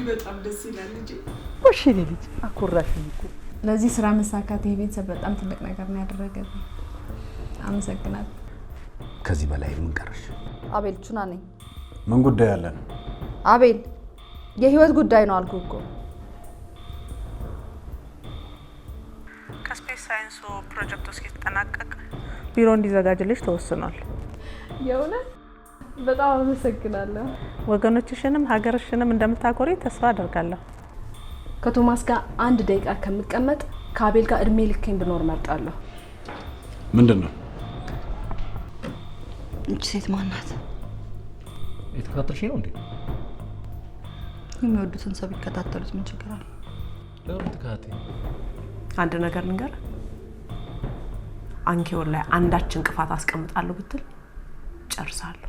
በጣም ደስ ይላል ልጅ እሺ ልጅ አኮራሽኝ እኮ ለዚህ ስራ መሳካት የቤተሰብ በጣም ትልቅ ነገር ነው ያደረገልኝ አመሰግናለሁ ከዚህ በላይ ምን ቀርሽ አቤል ቹና ነኝ ምን ጉዳይ አለን አቤል የህይወት ጉዳይ ነው አልኩ እኮ ከስፔስ ሳይንሱ ፕሮጀክቱ እስኪጠናቀቅ ቢሮ እንዲዘጋጅልሽ ተወስኗል የእውነት በጣም አመሰግናለሁ ወገኖችሽንም ሀገርሽንም እንደምታቆሪ ተስፋ አደርጋለሁ ከቶማስ ጋር አንድ ደቂቃ ከምቀመጥ ከአቤል ጋር እድሜ ልኬን ብኖር መርጣለሁ ምንድነው እቺ ሴት ማናት የተከታተልሽ ነው እንዴ የሚወዱትን ሰው ቢከታተሉት ምን ችግር አለ ለምን ተከታተይ አንድ ነገር ልንገር አንኬው ላይ አንዳች እንቅፋት አስቀምጣለሁ ብትል ጨርሳለሁ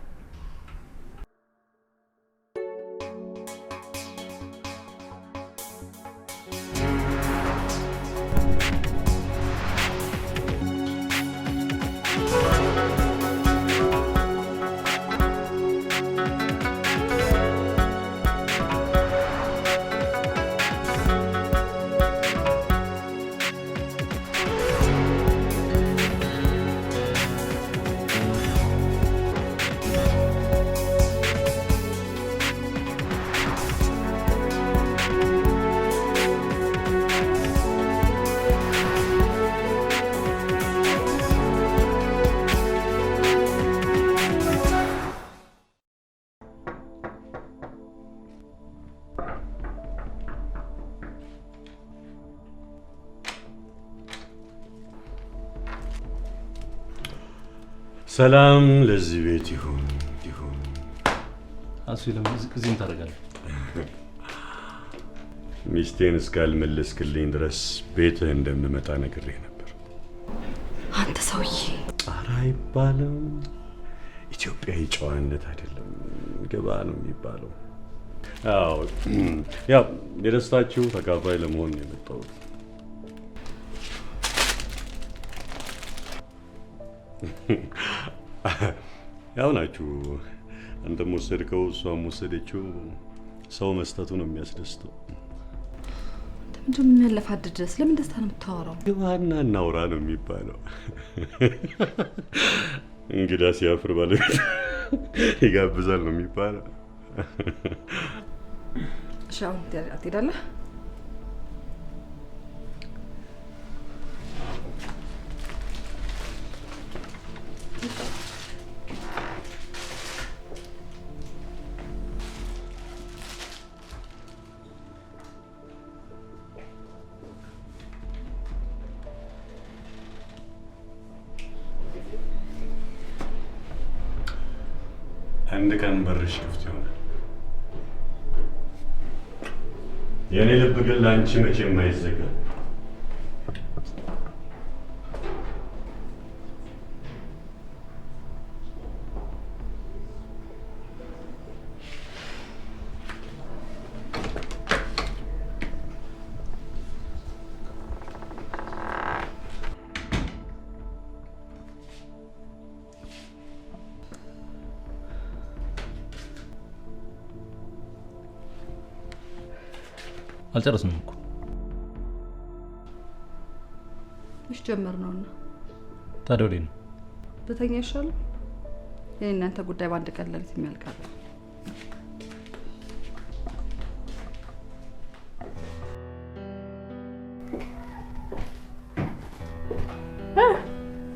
ሰላም ለዚህ ቤት ይሁን አስይለም ዝቅዝም ታረጋለህ ሚስቴን እስካልመለስክልኝ ድረስ ቤትህ እንደምመጣ ነግሬህ ነበር አንተ ሰውዬ ጣራ ይባለው ኢትዮጵያዊ ጨዋነት አይደለም ገባ ነው የሚባለው አዎ ያው የደስታችሁ ተካፋይ ለመሆን ነው የመጣሁት ያው ናችሁ አንተም ወሰድከው እሷም ወሰደችው ሰው መስጠቱ ነው የሚያስደስተው ምንድነው የሚያለፋድድ ድረስ ለምን ደስታ ነው የምታወራው ግባና እናውራ ነው የሚባለው እንግዳ ሲያፍር ባለቤት ይጋብዛል ነው የሚባለው ሻው ትሄዳለህ አንድ ቀን በርሽ ክፍት ይሆናል የኔ ልብ ግን ላንቺ መቼም አይዘጋም አልጨረስንም እኮ እሺ ጀመርነውና ታዲያ ወዴት ነው በተኛ ይሻላል የእናንተ ጉዳይ ባንድ ቀን ለሊት የሚያልቃል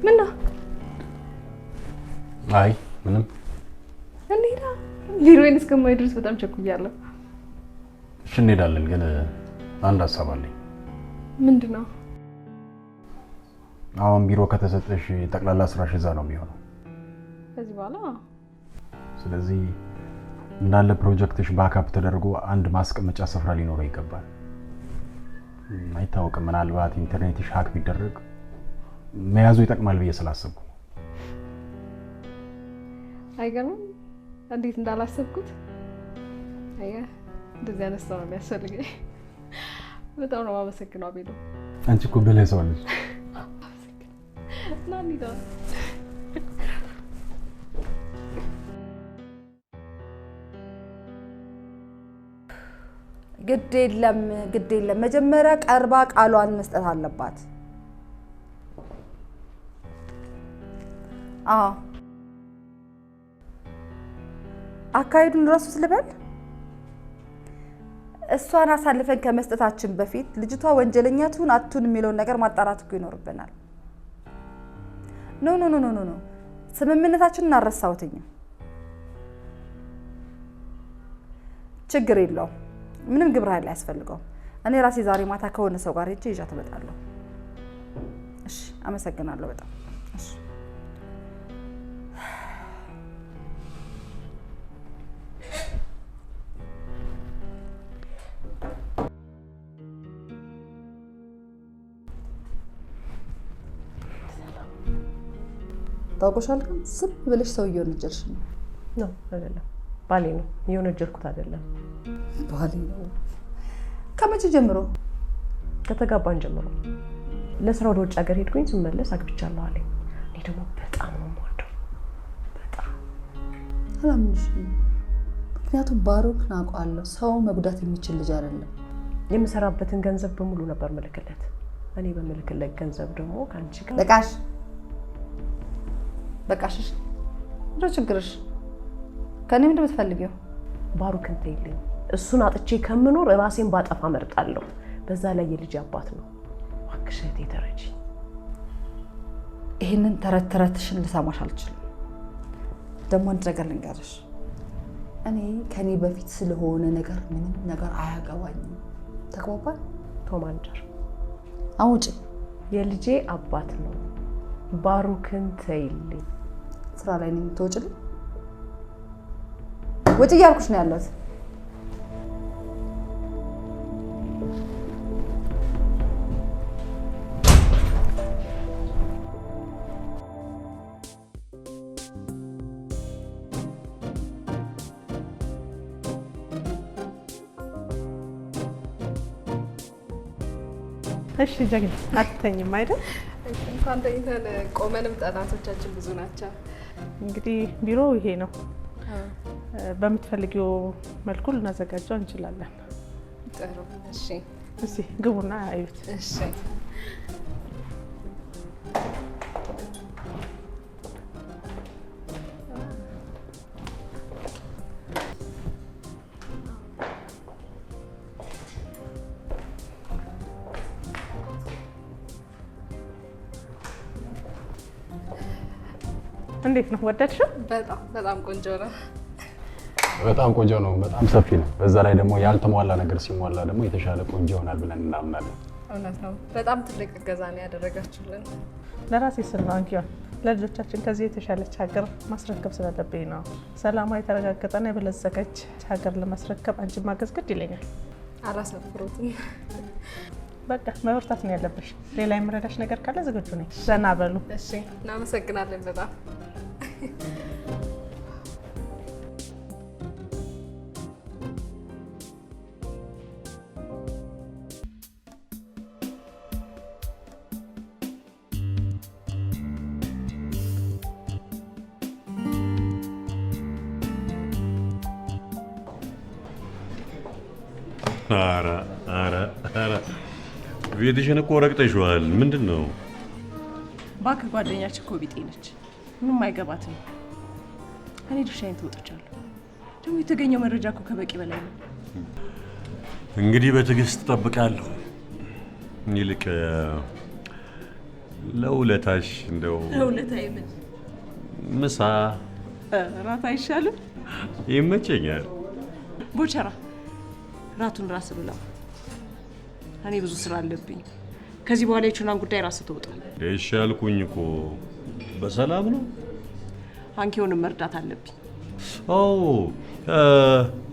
ምን ነው አይ ምንም እንዴታ ቢሮዬን እስከማይ ድረስ በጣም ቸኩያለሁ እሺ እንሄዳለን ግን አንድ ሐሳብ አለኝ ምንድነው አሁን ቢሮ ከተሰጠሽ ጠቅላላ ስራሽ እዛ ነው የሚሆነው ከዚህ በኋላ ስለዚህ እንዳለ ፕሮጀክትሽ ባካፕ ተደርጎ አንድ ማስቀመጫ ስፍራ ሊኖረው ይገባል አይታወቅም ምናልባት ኢንተርኔትሽ ሃክ ቢደረግ መያዙ ይጠቅማል ብዬ ስላሰብኩ አይገርምም እንዴት እንዳላሰብኩት አያ እንደዚህ አይነት ሰው ነው የሚያስፈልገኝ በጣም ነው የማመሰግነው አቤሎ አንቺ እኮ ብለህ ሰው ነሽ ናኒዳ ግድ የለም መጀመሪያ ቀርባ ቃሏን መስጠት አለባት። አካሄዱን ራሱ ልበል እሷን አሳልፈን ከመስጠታችን በፊት ልጅቷ ወንጀለኛ ትሁን አትሁን የሚለውን ነገር ማጣራት እኮ ይኖርብናል። ኖ ስምምነታችንን አረሳውትኝ። ችግር የለውም ምንም ግብረ ኃይል አያስፈልገውም። እኔ ራሴ ዛሬ ማታ ከሆነ ሰው ጋር ሄጄ ይዣት እመጣለሁ። እሺ አመሰግናለሁ በጣም እሺ። ታውቆሻል ግን ዝም ብለሽ ሰውየውን እየወነጀልሽ ነው። ነው አይደለም ባሌ ነው የወነጀልኩት አይደለም። ባሌ ነው ከመቼ ጀምሮ? ከተጋባን ጀምሮ። ለስራ ወደ ውጭ ሀገር ሄድኩኝ ስመለስ አግብቻለሁ አለኝ። እኔ ደግሞ በጣም ነው የምወደው በጣም አላምንሽም። ምክንያቱም ባሩክን አውቀዋለሁ ሰው መጉዳት የሚችል ልጅ አይደለም። የምሰራበትን ገንዘብ በሙሉ ነበር መልክለት። እኔ በመልክለት ገንዘብ ደግሞ ካንቺ ጋር በቃሽ ነው ችግርሽ። ከኔ ምንድን ነው የምትፈልጊው? ባሩክን ተይልኝ። እሱን አጥቼ ከምኖር ራሴን ባጠፋ መርጣለሁ። በዛ ላይ የልጅ አባት ነው። እባክሽ እህቴ ተረጂ። ይሄንን ተረትሽን ልሰማሽ አልችልም። ደግሞ አንድ ነገር ልንገርሽ፣ እኔ ከኔ በፊት ስለሆነ ነገር ምንም ነገር አያገባኝም። ተግባባን? ኮማንደር አውጪ። የልጄ አባት ነው። ባሩክን ተይልኝ። ስራ ላይ ነኝ። ተወጪልኝ። ወጪ እያልኩሽ ነው ያለሁት። እሺ ጀግና አትተኝም አይደል? እንኳን ተኝተን ቆመንም ጠላቶቻችን ብዙ ናቸው። እንግዲህ ቢሮ ይሄ ነው። በምትፈልጊው መልኩ ልናዘጋጀው እንችላለን። ጥሩ እሺ። እሺ ግቡና አዩት። እሺ እንዴት ነው ወደድሽው? በጣም ቆንጆ ነው። በጣም ቆንጆ ነው። በጣም ሰፊ ነው። በዛ ላይ ደግሞ ያልተሟላ ነገር ሲሟላ ደግሞ የተሻለ ቆንጆ ይሆናል ብለን እናምናለን። እውነት ነው። በጣም ትልቅ እገዛ ነው ያደረጋችሁልን። ለራሴ ስል ነው አንኪዮን ለልጆቻችን ከዚህ የተሻለች ሀገር ማስረከብ ስላለብኝ ነው። ሰላማዊ የተረጋገጠና የበለጸገች ሀገር ለማስረከብ አንቺ ማገዝ ግድ ይለኛል። አላሰፍሩትም። በቃ መበርታት ነው ያለብሽ። ሌላ የምረዳሽ ነገር ካለ ዝግጁ ነኝ። ዘና በሉ። እሺ እናመሰግናለን በጣም። ኧረ ቤትሽን እኮ ረግጠሽዋል። ምንድን ነው? እባክህ ጓደኛች እኮ ቢጤ ነች። ምንም አይገባትም። እኔ ድርሻዬን ተወጥቻለሁ። ደግሞ የተገኘው መረጃ እኮ ከበቂ በላይ ነው። እንግዲህ በትዕግስት እጠብቃለሁ። ይልቅ ለውለታሽ እንደው ለውለታዬ ምን ምሳ ራት አይሻልም? ይመቸኛል። ቦቸራ ራቱን ራስ ብላ። እኔ ብዙ ስራ አለብኝ። ከዚህ በኋላ የቹናን ጉዳይ ራስ ተወጣ። እሺ አልኩኝ እኮ። በሰላም ነው? አንኪውንም መርዳት አለብኝ።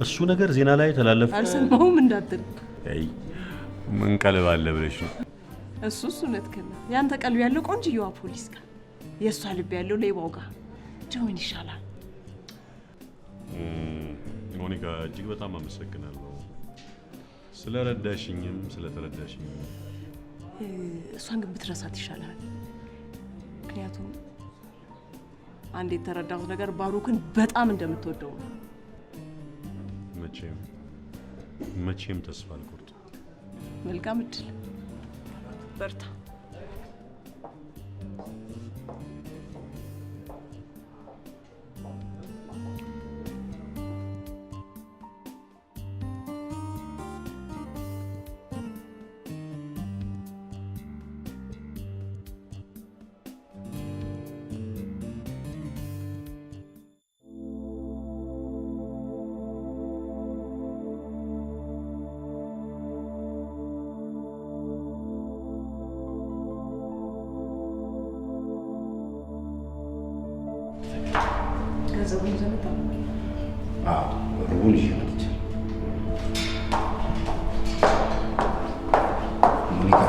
እሱ ነገር ዜና ላይ ተላለፈ። አልሰማሁም እንዳትል። አይ ምን ቀልብ አለ ብለሽ ነው? እሱስ እውነትህን ነው። ያንተ ቀልብ ያለው ቆንጅየዋ ፖሊስ ጋር፣ የእሷ ልብ ያለው ሌባው ጋር። ምን ይሻላል? ሞኒካ እጅግ በጣም አመሰግናለሁ ስለረዳሽኝም ስለተረዳሽኝም። እሷን ግን ብትረሳት ይሻላል። ምክንያቱም አንድ የተረዳሁት ነገር ባሩክን በጣም እንደምትወደው ነው። መቼም መቼም ተስፋ አልቆርጥም። መልካም እድል፣ በርታ። ገንዘቡን ዘመጣ? ሩቡን ይዤ መጥቻለሁ። ሞኒካ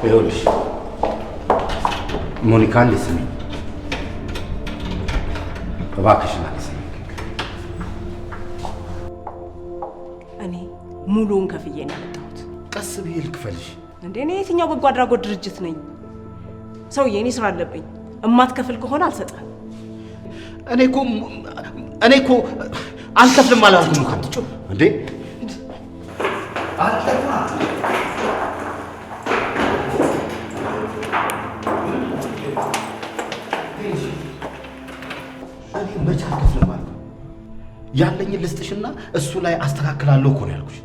ይኸውልሽ፣ ሞኒካ ልስሚኝ እባክሽን፣ አልስሚኝ። እኔ ሙሉውን ከፍዬ ነው ያመጣሁት። ቀስ ብዬ ልክፈልሽ። እንዴ እኔ የትኛው በጎ አድራጎት ድርጅት ነኝ? ሰውዬ እኔ ስራ አለብኝ። እማትከፍል ከሆነ አልሰጥህም። እኔ እኮ አልከፍልም አላልኩም እኮ እንዴ። እኔ መቼ አልከፍልም አልኩ? ያለኝን ልስጥሽና እሱ ላይ አስተካክላለሁ እኮ ነው ያልኩሽ።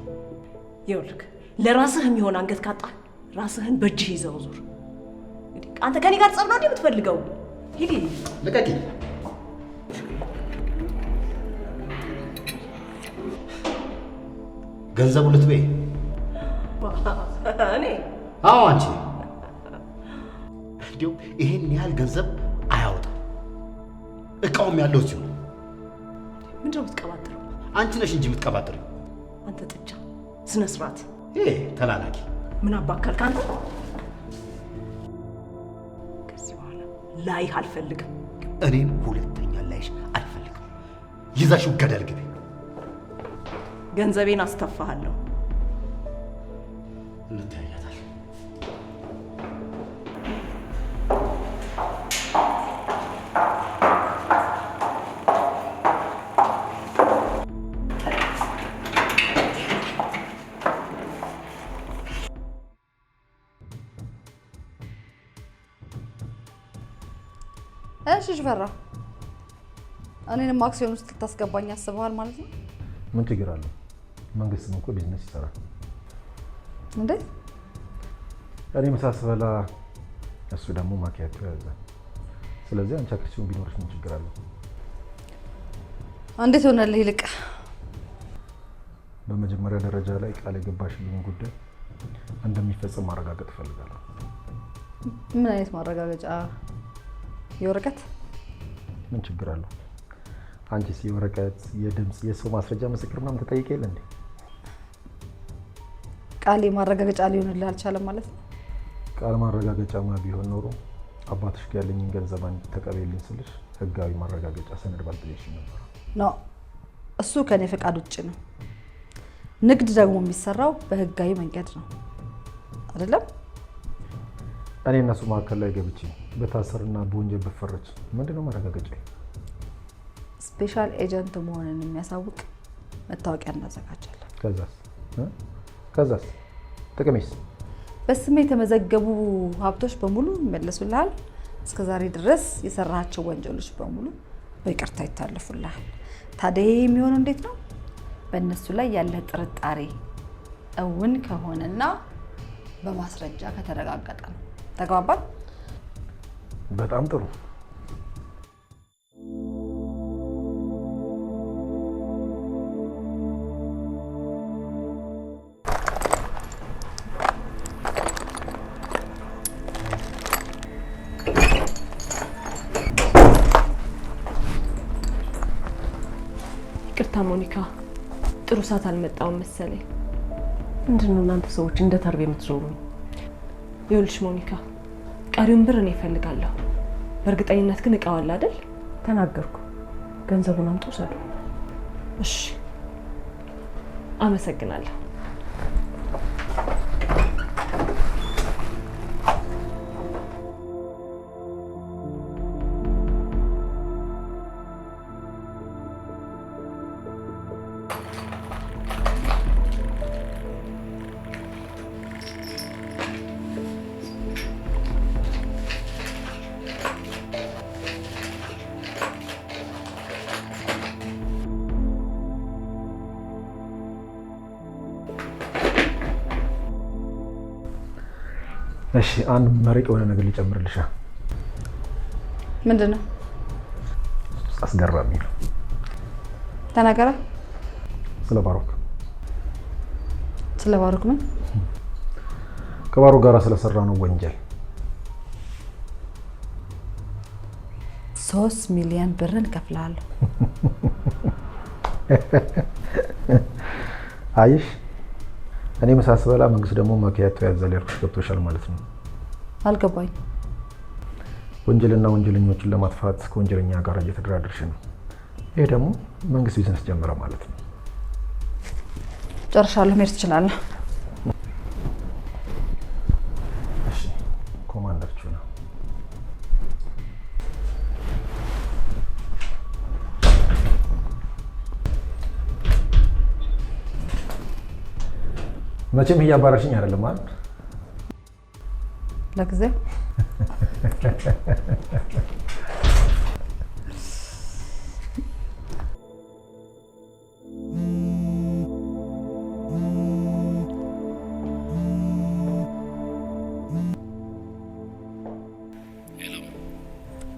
ይኸውልህ ለራስህ የሚሆን አንገት ካጣ ራስህን በእጅህ ይዘው ዙር። አንተ ከኔ ጋር ጸብ ነው እንዴ የምትፈልገው? ሂድ ልቀቂ። ገንዘቡ ልትበይ? እኔ? አዎ አንቺ። እንዲያው ይሄን ያህል ገንዘብ አያወጣም። እቃውም ያለው እዚሁ ነው። ምንድን ነው የምትቀባጥረው? አንቺ ነሽ እንጂ የምትቀባጥረው። አንተ ጥጃ፣ ስነ ስርዓት። ይሄ ተላላኪ። ምን አባካልክ አንተ? ከዚህ በኋላ ላይህ አልፈልግም። እኔም ሁለተኛ ላይሽ አልፈልግም። ይዘሽው ገደል ግቢ። ገንዘቤን አስተፋሃለሁ። እንተያያታለን። እሺ ሽፈራ፣ እኔንም አክሲዮን ውስጥ ልታስገባኝ አስበዋል ማለት ነው? ምን ችግር አለው? መንግስትም እኮ ቢዝነስ ይሰራል። እንዴት? እኔ ምሳ ስበላ እሱ ደግሞ ማኪያቶ ያዛል። ስለዚህ አንቺ አክሲዮን ቢኖርሽ ምን ችግር አለው? እንዴት ሆነልህ? ይልቅ በመጀመሪያ ደረጃ ላይ ቃል የገባሽልኝ ጉዳይ እንደሚፈጸም ማረጋገጥ እፈልጋለሁ። ምን አይነት ማረጋገጫ? የወረቀት? ምን ችግር አለው? አንቺስ የወረቀት፣ የድምጽ፣ የሰው ማስረጃ ምስክር ምናምን ተጠይቄ የለ እንዴ? ቃል ማረጋገጫ ሊሆንልህ አልቻለም ማለት ነው? ቃል ማረጋገጫማ ቢሆን ኖሮ አባትሽ ጋር ያለኝን ገንዘብ አንቺ ተቀበይልኝ ስልሽ ህጋዊ ማረጋገጫ ሰነድ ባልጠየቅሽኝ ነበር። ኖ፣ እሱ ከኔ ፈቃድ ውጭ ነው። ንግድ ደግሞ የሚሰራው በህጋዊ መንገድ ነው አይደለም? እኔ እነሱ መካከል ላይ ገብቼ በታሰርና በወንጀል በፈረች ምንድነው ማረጋገጫ? ስፔሻል ኤጀንት መሆንን የሚያሳውቅ መታወቂያ እናዘጋጃለን። ከዛስ ጥቅሜስ? በስሜ የተመዘገቡ ሀብቶች በሙሉ ይመለሱልሃል። እስከዛሬ ድረስ የሰራሃቸው ወንጀሎች በሙሉ በይቅርታ ይታለፉልሃል። ታዲያ የሚሆነው እንዴት ነው? በእነሱ ላይ ያለ ጥርጣሬ እውን ከሆነና በማስረጃ ከተረጋገጠ ነው። ተግባባን? በጣም ጥሩ። ይቅርታ ሞኒካ፣ ጥሩ ሰዓት አልመጣሁም መሰለኝ። ምንድነው እናንተ ሰዎች እንደ ተርቤ የምትዞሩኝ? ይኸውልሽ ሞኒካ፣ ቀሪውን ብር እኔ እፈልጋለሁ። በእርግጠኝነት ግን እቃው አለ አይደል? ተናገርኩ። ገንዘቡን አምጡ ሰዱ። እሺ፣ አመሰግናለሁ። እሺ አንድ መረቅ የሆነ ነገር ሊጨምርልሻ። ምንድን ነው? አስገራሚ ነው። ተናገረ። ስለ ባሮክ። ስለ ባሮክ ምን? ከባሮክ ጋር ስለሰራ ነው ወንጀል 3 ሚሊዮን ብርን ከፍላለሁ። አይሽ እኔ ምሳ ስበላ መንግስት ደግሞ ማኪያቶ ያዘለ ያልኩሽ ገብቶሻል ማለት ነው። አልገባኝ። ወንጀልና ወንጀለኞችን ለማጥፋት ከወንጀለኛ ጋር እየተደራደርሽ ነው። ይሄ ደግሞ መንግስት ቢዝነስ ጀመረ ማለት ነው። ጨርሻለሁ። መሄድ ትችላለህ። እሺ ኮማንደርችሁ ነው። መቼም እያባረሽኝ አይደለም አይደል? ለጊዜው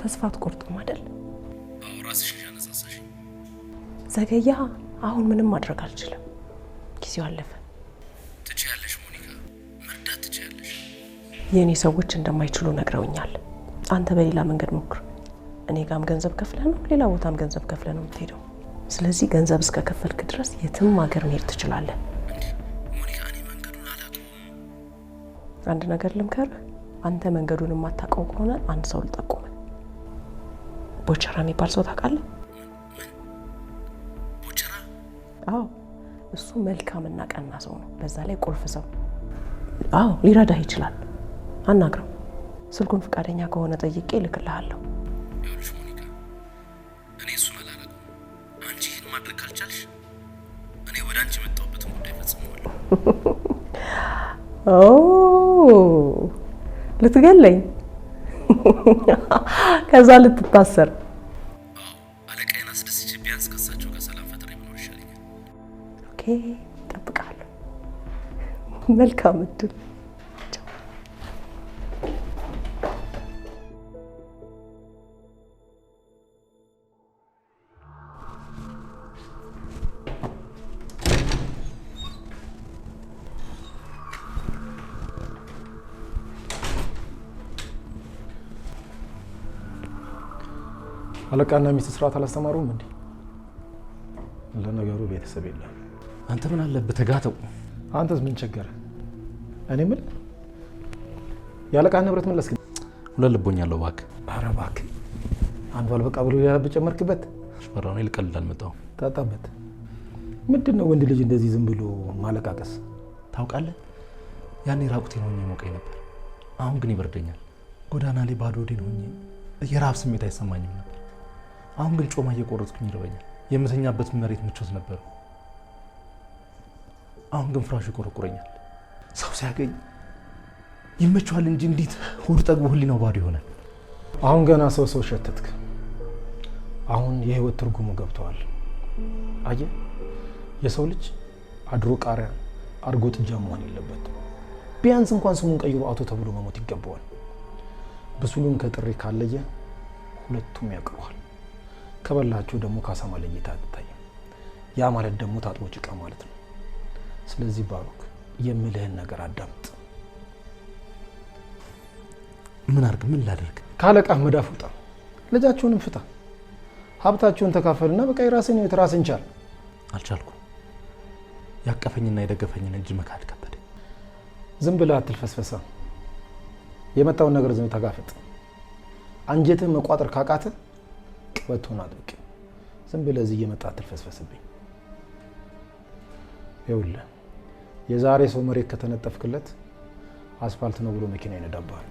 ተስፋ አትቆርጥም አይደል? አዎ ራስሽ ያነሳሳሽ። ዘገያ፣ አሁን ምንም ማድረግ አልችልም። ጊዜው አለፈ። ትችያለሽ ሞኒካ፣ መርዳት ትችያለሽ። የእኔ ሰዎች እንደማይችሉ ነግረውኛል። አንተ በሌላ መንገድ ሞክር። እኔ ጋም ገንዘብ ከፍለ ነው፣ ሌላ ቦታም ገንዘብ ከፍለ ነው የምትሄደው። ስለዚህ ገንዘብ እስከ ከፈልክ ድረስ የትም ሀገር መሄድ ትችላለህ። ሞኒካ፣ እኔ መንገዱን አላውቀውም። አንድ ነገር ልምከርህ። አንተ መንገዱን የማታውቀው ከሆነ አንድ ሰው ልጠቁም። ቦቸራ የሚባል ሰው ታውቃለህ? ቦቸራ? አዎ፣ እሱ መልካምና ቀና ሰው ነው። በዛ ላይ ቁልፍ ሰው። አዎ፣ ሊረዳህ ይችላል። አናግረው። ስልኩን ፈቃደኛ ከሆነ ጠይቄ እልክልሃለሁ። ይኸውልሽ ሞኒካ፣ እኔ እሱን አላውቀውም። አንቺ ይህን ማድረግ ካልቻልሽ እኔ ወደ አንቺ የመጣሁበትን ጉዳይ ፈጽመዋለሁ። ኦ ልትገለኝ ከዛ ልትታሰር። አለቃዬን አስደስቼ ቢያንስ ከሳቸው ጋር ሰላም ፈጥሬ ብኖር ይሻለኛል። ኦኬ፣ እጠብቅሃለሁ። መልካም እድል። አለቃና ሚስት ስርዓት አላስተማሩም እንዴ? ለነገሩ ቤተሰብ የለም። አንተ ምን አለበት ተጋተው። አንተስ ምን ቸገረ? እኔ ምን ያለቃ ንብረት መለስክ? ሁለት ልቦኛለሁ እባክህ። ኧረ እባክህ አንዱ አልበቃ ብሎ ያ በጨመርክበት። ሽፈራው ነው ልቀልድ አልመጣሁም። ታጣበት። ምንድነው ወንድ ልጅ እንደዚህ ዝም ብሎ ማለቃቀስ? ታውቃለህ፣ ያኔ ራቁቴን ሆኜ ሞቀኝ ነበር። አሁን ግን ይበርደኛል። ጎዳና ላይ ባዶ ሆዴን ሆኜ የራብ ስሜት አይሰማኝም ነበር። አሁን ግን ጮማ እየቆረጥኩኝ ይርበኛል። የምተኛበት መሬት ምቾት ነበር። አሁን ግን ፍራሹ ይቆረቁረኛል። ሰው ሲያገኝ ይመችዋል እንጂ እንዴት ሆዱ ጠግቦ ህሊናው ባዶ ይሆናል? አሁን ገና ሰው ሸተትክ። አሁን የህይወት ትርጉሙ ገብተዋል። አየህ፣ የሰው ልጅ አድሮ ቃሪያ አድርጎ ጥጃ መሆን የለበትም። ቢያንስ እንኳን ስሙን ቀይሮ አቶ ተብሎ መሞት ይገባዋል። ብሱሉን ከጥሪ ካለየ ሁለቱም ያቅሩሃል። ከበላቸው ደግሞ ካሳማ ለይታ አትታይም። ያ ማለት ደግሞ ታጥቦ ጭቃ ማለት ነው። ስለዚህ ባሮክ የምልህን ነገር አዳምጥ። ምን አድርግ? ምን ላደርግ? ካለቃህ መዳፍ ውጣ፣ ልጃቸውንም ፍታ፣ ሀብታቸውን ተካፈልና በቃ የራስን ህይወት ራስን ቻል። አልቻልኩም። ያቀፈኝና የደገፈኝን እጅ መካድ ከበደኝ። ዝም ብለህ አትልፈስፈሳ። የመጣውን ነገር ዝም ተጋፈጥ። አንጀትህ መቋጠር ካቃተ ቀበቶን አጥብቅ። ዝም ብለህ እዚህ እየመጣ አትልፈስፈስብኝ። ይኸውልህ የዛሬ ሰው መሬት ከተነጠፍክለት አስፋልት ነው ብሎ መኪና ይነዳብሃል።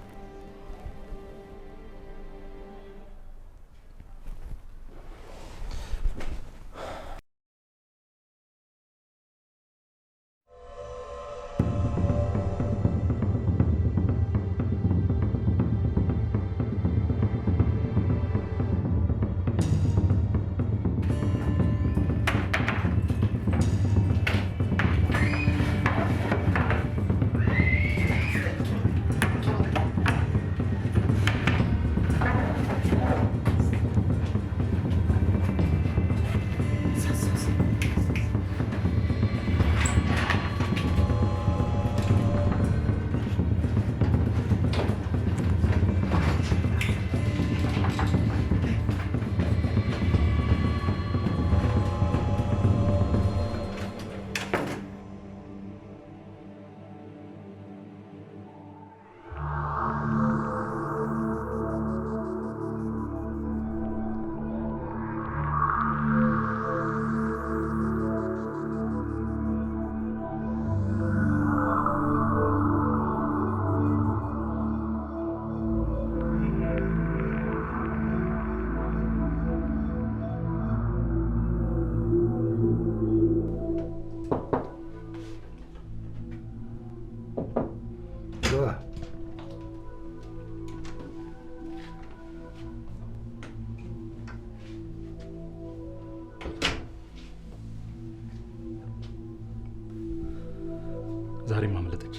ዛሬም አመለጠች።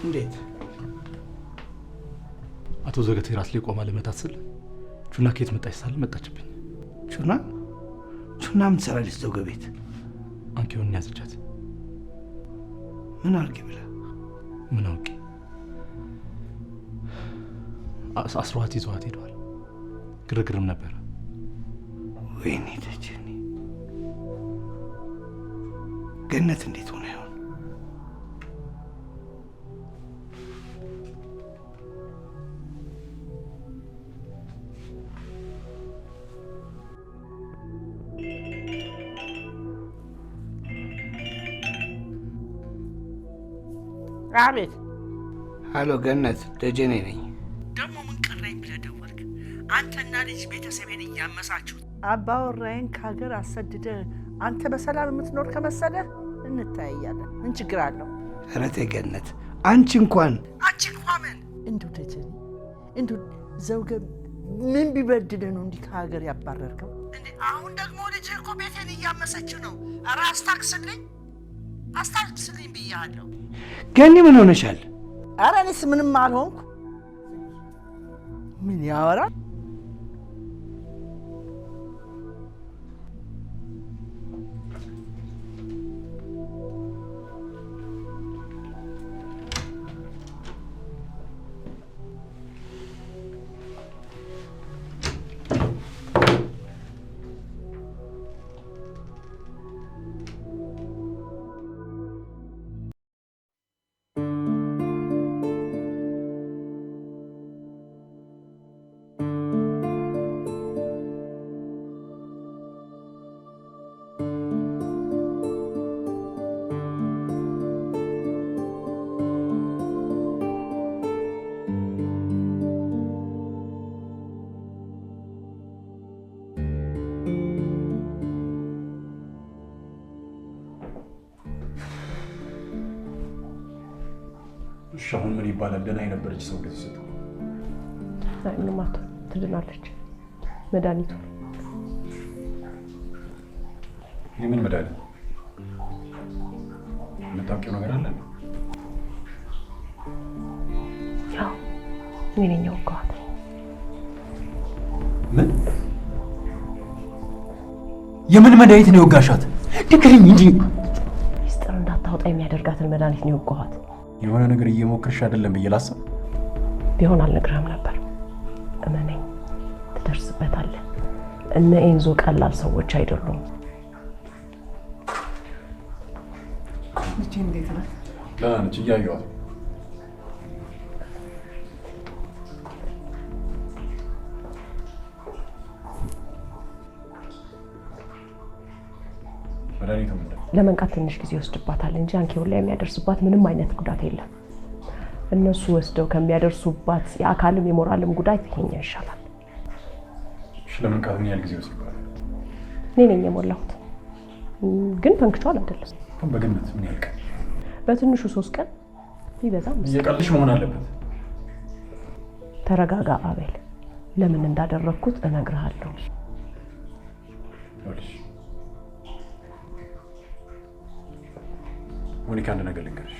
እንዴት? አቶ ዘገቴ ራስ ላይ ቆማ ልመታት ስል ቹና ከየት መጣች ሳል መጣችብኝ። ቹና ምን ትሰራለች ዘውገ ቤት? አንኪውን ያዘቻት። ምን አርጌ ብላ? ምን አውቄ። አስሯት ይዘዋት ሄደዋል። ግርግርም ነበረ። ወይኔ ደጀኔ፣ ገነት እንዴት ሆነ ይሆን? አቤት። ሀሎ ገነት፣ ደጀኔ ነኝ። ደግሞ ምን ቀረኝ ብለህ ደወልክ? አንተና ልጅ ቤተሰቤን እያመሳችሁት አባወራዬን ከሀገር አሰድደ አንተ በሰላም የምትኖር ከመሰለህ እንታያያለን። ምን ችግር አለው? ኧረ ተይ ገነት፣ አንቺ እንኳን ምን እንዲሁ ደጀኔ፣ እንዲሁ ዘውገ ምን ቢበድልህ ነው እንዲህ ከሀገር ያባረርከው? አሁን ደግሞ ልጅህ እኮ ቤቴን እያመሰችው ነው። ኧረ አስታክስልኝ ብያለሁ። ገኒ ምን ሆነሻል? ኧረ እኔስ ምንም አልሆንኩ። ምን ያወራል? እሺ አሁን ምን ይባላል? ደህና የነበረች ሰው እንደዚህ ስትሆን ምንም ትድናለች። መድኃኒቱ የምን መድኃኒት? የምታውቂው ነገር አለ? ያው እኔ ነኝ ያውቀዋት። ምን? የምን መድኃኒት ነው የወጋሻት? ንገሪኝ እንጂ። ሚስጥር እንዳታወጣ የሚያደርጋትን መድኃኒት ነው የወጋኋት። የሆነ ነገር እየሞከርሽ አይደለም ብዬ ላስብ ቢሆን አልነግርህም ነበር። እመነኝ፣ ትደርስበታለህ። እነ ኤንዞ ቀላል ሰዎች አይደሉም። ልጄ እንዴት ናት? ደህና ነች፣ እያየኋት። መድኃኒቱ ምንድን ነው? ለመንቃት ትንሽ ጊዜ ይወስድባታል እንጂ አንኪውን ላይ የሚያደርስባት ምንም አይነት ጉዳት የለም። እነሱ ወስደው ከሚያደርሱባት የአካልም የሞራልም ጉዳት ይሄኛ ይሻላል። እሺ ለመንቃት ምን ያህል ጊዜ ይወስድባታል? እኔ ነኝ የሞላሁት፣ ግን ፈንክቷል አይደለም። በግምት ምን ያህል ቀን? በትንሹ 3 ቀን ይበዛም። እየቀልሽ መሆን አለበት። ተረጋጋ አቤል፣ ለምን እንዳደረግኩት እነግርሃለሁ። ሞኒካ አንድ ነገር ልንገርሽ፣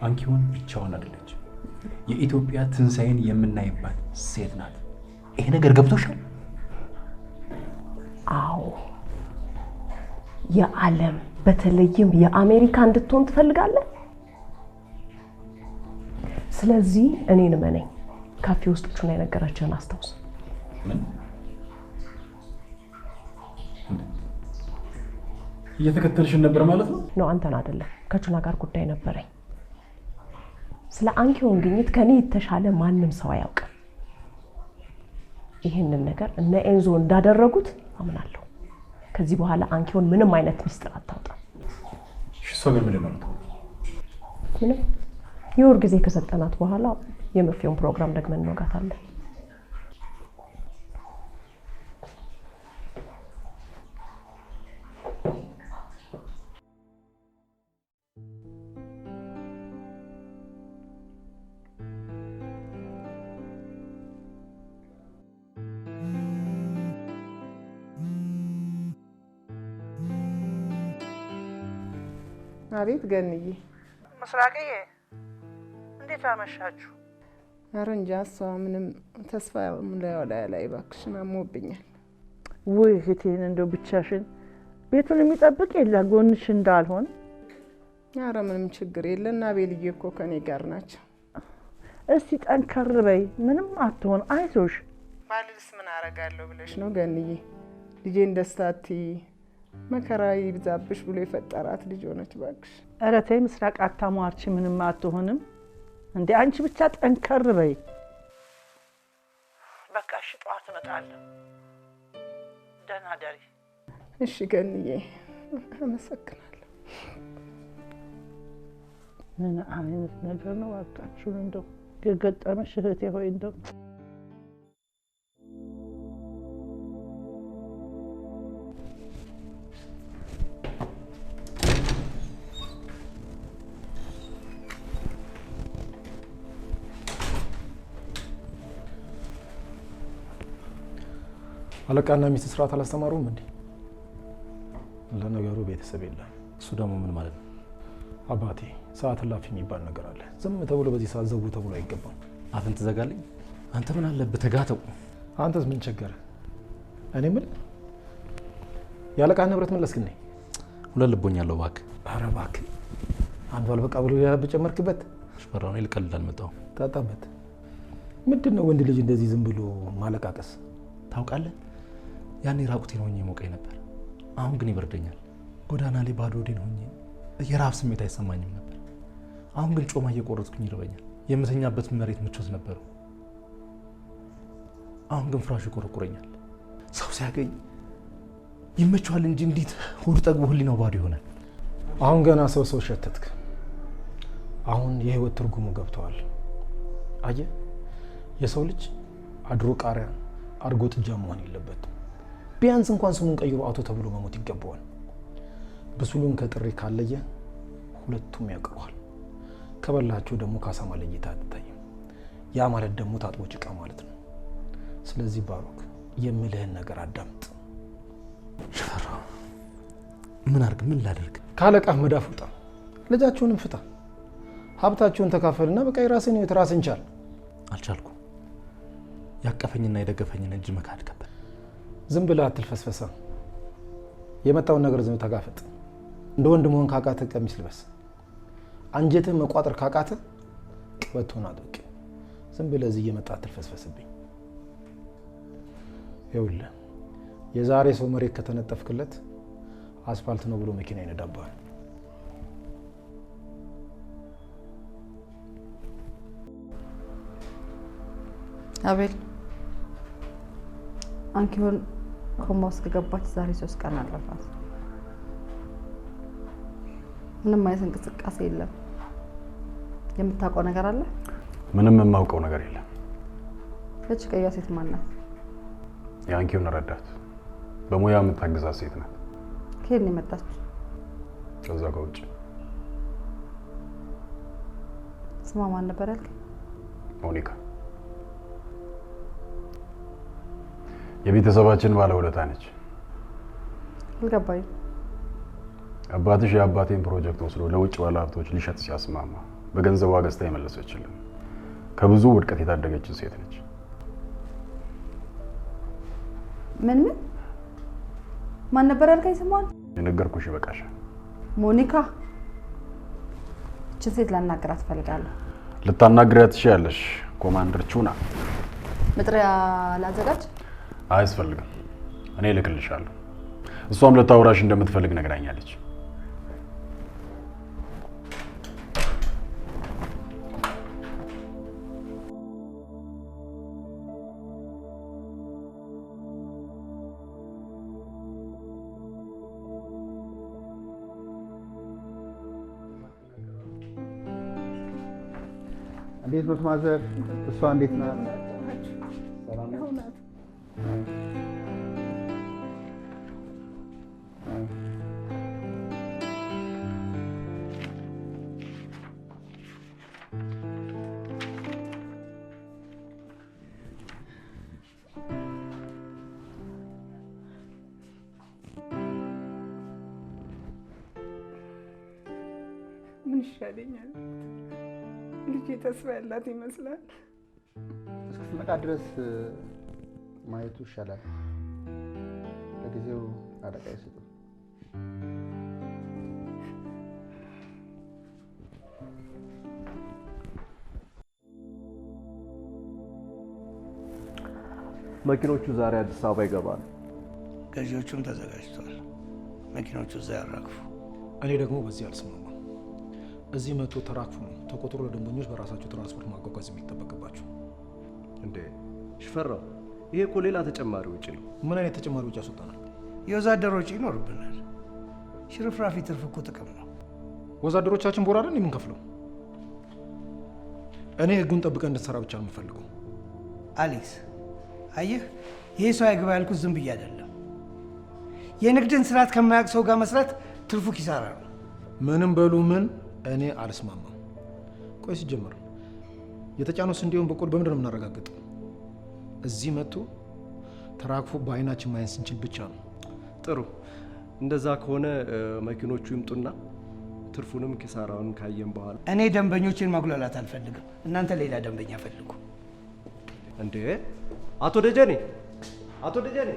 አንኪሆን ብቻዋን አይደለች። የኢትዮጵያ ትንሣኤን የምናይባት ሴት ናት። ይሄ ነገር ገብቶሻል? አዎ፣ የዓለም በተለይም የአሜሪካ እንድትሆን ትፈልጋለህ። ስለዚህ እኔን እመነኝ። ካፌ ውስጥ ቹና የነገረችህን አስታውስ። ምን እየተከተልሽን ነበር ማለት ነው? ነው አንተን አይደለም፣ ከቹና ጋር ጉዳይ ነበረኝ። ስለ አንኪሆን ግኝት ከኔ የተሻለ ማንም ሰው አያውቅም። ይህንን ነገር እነ ኤንዞ እንዳደረጉት አምናለሁ። ከዚህ በኋላ አንኪሆን ምንም አይነት ሚስጥር አታውጣም። እሷ ግን ምንድን ነው? ምንም። የወር ጊዜ ከሰጠናት በኋላ የመፍትሄውን ፕሮግራም ደግመን እንወጋታለን። አቤት ገንዬ። ምስራቅዬ እንዴት አመሻችሁ? ኧረ እንጃ እሷ ምንም ተስፋ ላይ እባክሽን አሞብኛል። ውይ እህቴን እንደው ብቻሽን ቤቱን የሚጠብቅ የለ ጎንሽ እንዳልሆን። ኧረ ምንም ችግር የለ እና ቤልዬ እኮ ከኔ ጋር ናቸው። እስቲ ጠንከር በይ፣ ምንም አትሆን፣ አይዞሽ። ባልልስ ምን አረጋለሁ ብለሽ ነው ገንዬ? ልጄን ደስታ አትይ፣ መከራ ይብዛብሽ ብሎ የፈጠራት ልጅ ሆነች እባክሽ። ኧረ ተይ ምስራቅ አታሟርቺ፣ ምንም አትሆንም። እንዴ አንቺ ብቻ ጠንከር በይ። በቃ እሺ፣ ጠዋት እመጣለሁ። ደህና ደሪ። እሺ ገንዬ፣ አመሰግናለሁ። ምን አይነት ነገር ነው እባካችሁን እንደው የገጠመሽ እህቴ ሆይ እንደው አለቃና ሚስት ስርዓት አላስተማሩም እንዴ? ለነገሩ ቤተሰብ የለም። እሱ ደግሞ ምን ማለት ነው? አባቴ ሰዓት እላፊ የሚባል ነገር አለ። ዝም ተብሎ በዚህ ሰዓት ዘጉ ተብሎ አይገባም። አፍን ትዘጋልኝ? አንተ ምን አለብህ ተጋተው። አንተስ ምን ቸገረ? እኔ ምን ያለቃን ንብረት መለስክኝ? ሁለት ልቦኛለሁ እባክህ። ኧረ እባክህ አንዱ አልበቃ ብሎ ሌላ ብጨመርክበት። ሽፈራው ነው ልቀልድ አልመጣሁም። ታጣበት። ምንድነው ወንድ ልጅ እንደዚህ ዝም ብሎ ማለቃቀስ? ታውቃለህ ያኔ ራቁቴን ሆኜ ሞቀኝ ነበር። አሁን ግን ይበርደኛል። ጎዳና ላይ ባዶ ሆዴን ሆኜ የራብ ስሜት አይሰማኝም ነበር። አሁን ግን ጮማ እየቆረጥኩኝ ይርበኛል። የምተኛበት መሬት ምቾት ነበረው። አሁን ግን ፍራሹ ይቆረቁረኛል። ሰው ሲያገኝ ይመቸዋል እንጂ እንዴት ሆዱ ጠግቦ ህሊናው ባዶ ይሆናል? አሁን ገና ሰው ሸተትክ። አሁን የህይወት ትርጉሙ ገብተዋል። አየህ፣ የሰው ልጅ አድሮ ቃሪያ አድርጎ ጥጃ መሆን የለበትም። ቢያንስ እንኳን ስሙን ቀይሮ አቶ ተብሎ መሞት ይገባዋል። ብሱሉን ከጥሬ ካለየ ሁለቱም ያውቀዋል። ከበላቸው ደግሞ ካሳማ ለይታ አትታይም። ያ ማለት ደግሞ ታጥቦ ጭቃ ማለት ነው። ስለዚህ ባሮክ የምልህን ነገር አዳምጥ። ሽፈራ ምን አርግ? ምን ላደርግ? ካለቃህ መዳፍ ውጣ፣ ልጃችሁንም ፍታ፣ ሀብታችሁን ተካፈልና በቃ የራስን ህይወት ራስን ቻል። አልቻልኩም። ያቀፈኝና የደገፈኝን እጅ መካድ ከበደ። ዝም ብለህ አትልፈስፈሳ። የመጣውን ነገር ዝም ተጋፈጥ። እንደ ወንድ መሆን ካቃተ ቀሚስ ልበስ። አንጀትህ መቋጠር ካቃተ ቀበቶን አጥብቅ። ዝም ብለህ እዚህ እየመጣ አትልፈስፈስብኝ። ይኸውልህ የዛሬ ሰው መሬት ከተነጠፍክለት አስፋልት ነው ብሎ መኪና ይነዳብሃል። አቤል አንኪሆን ኮማ ውስጥ ከገባች ዛሬ 3 ቀን አለፋት። ምንም አይነት እንቅስቃሴ የለም። የምታውቀው ነገር አለ? ምንም የማውቀው ነገር የለም። እቺ ቀይዋ ሴት ማን ናት? የአንኪውን ረዳት፣ በሙያ የምታግዛት ሴት ናት። ከየት ነው የመጣችው? ከዛ ከውጭ። ስሟ ማን ነበር ያልከኝ? ሞኒካ። የቤተሰባችን ባለውለታ ነች። አልገባኝም። አባትሽ የአባቴን ፕሮጀክት ወስዶ ለውጭ ባለሀብቶች ሊሸጥ ሲያስማማ በገንዘቧ ገዝታ የመለሰችልን ከብዙ ውድቀት የታደገችን ሴት ነች። ምን ማን ነበር ያልከኝ ስሟን? የነገርኩሽ ይበቃሻል። ሞኒካ። እቺ ሴት ላናግራት እፈልጋለሁ። ልታናግሪያት ትችያለሽ። ኮማንደር ቹና። መጥሪያ ላዘጋጅ? አያስፈልግም፣ እኔ እልክልሻለሁ። እሷም ልታወራሽ እንደምትፈልግ ነግራኛለች። እንዴት ነው ማዘር? እሷ እንዴት ናት? ሰላም ናት? ምን ይሻለኛል? ልጄ ተስፋ ያላት ይመስላል። እስክትመጣ ድረስ ማየቱ ይሻላል። ለጊዜው አለቃ ይስጡ። መኪኖቹ ዛሬ አዲስ አበባ ይገባሉ። ገዢዎቹም ተዘጋጅተዋል። መኪኖቹ እዛ ያራግፉ። እኔ ደግሞ በዚህ አልስማማም። እዚህ መቶ ተራክፉ ነው ተቆጥሮ ለደንበኞች በራሳቸው ትራንስፖርት ማጓጓዝ የሚጠበቅባቸው። እንዴ ሽፈራው፣ ይሄ እኮ ሌላ ተጨማሪ ወጪ ነው። ምን አይነት ተጨማሪ ወጪ ያስወጣናል? የወዛደር ወጪ ይኖርብናል። ሽርፍራፊ ትርፍ እኮ ጥቅም ነው። ወዛደሮቻችን ቦራርን የምንከፍለው። እኔ ህጉን ጠብቀን እንድትሰራ ብቻ ነው የምፈልገው። አሌክስ አየህ፣ ይሄ ሰው አይግባ ያልኩት ዝም ብዬ አይደለም። የንግድን ስርዓት ከማያውቅ ሰው ጋር መስራት ትርፉ ኪሳራ ነው። ምንም በሉ ምን፣ እኔ አልስማማም። ቆይ ሲጀመር የተጫነው ስንዴውን በቆሎ በምንድን ነው የምናረጋግጠው? እዚህ መጥቶ ተራግፎ በአይናችን ማየት ስንችል ብቻ ነው። ጥሩ፣ እንደዛ ከሆነ መኪኖቹ ይምጡና ትርፉንም ኪሳራውንም ካየን በኋላ። እኔ ደንበኞችን ማጉላላት አልፈልግም። እናንተ ሌላ ደንበኛ ፈልጉ። እንዴ አቶ ደጀኔ፣ አቶ ደጀኔ፣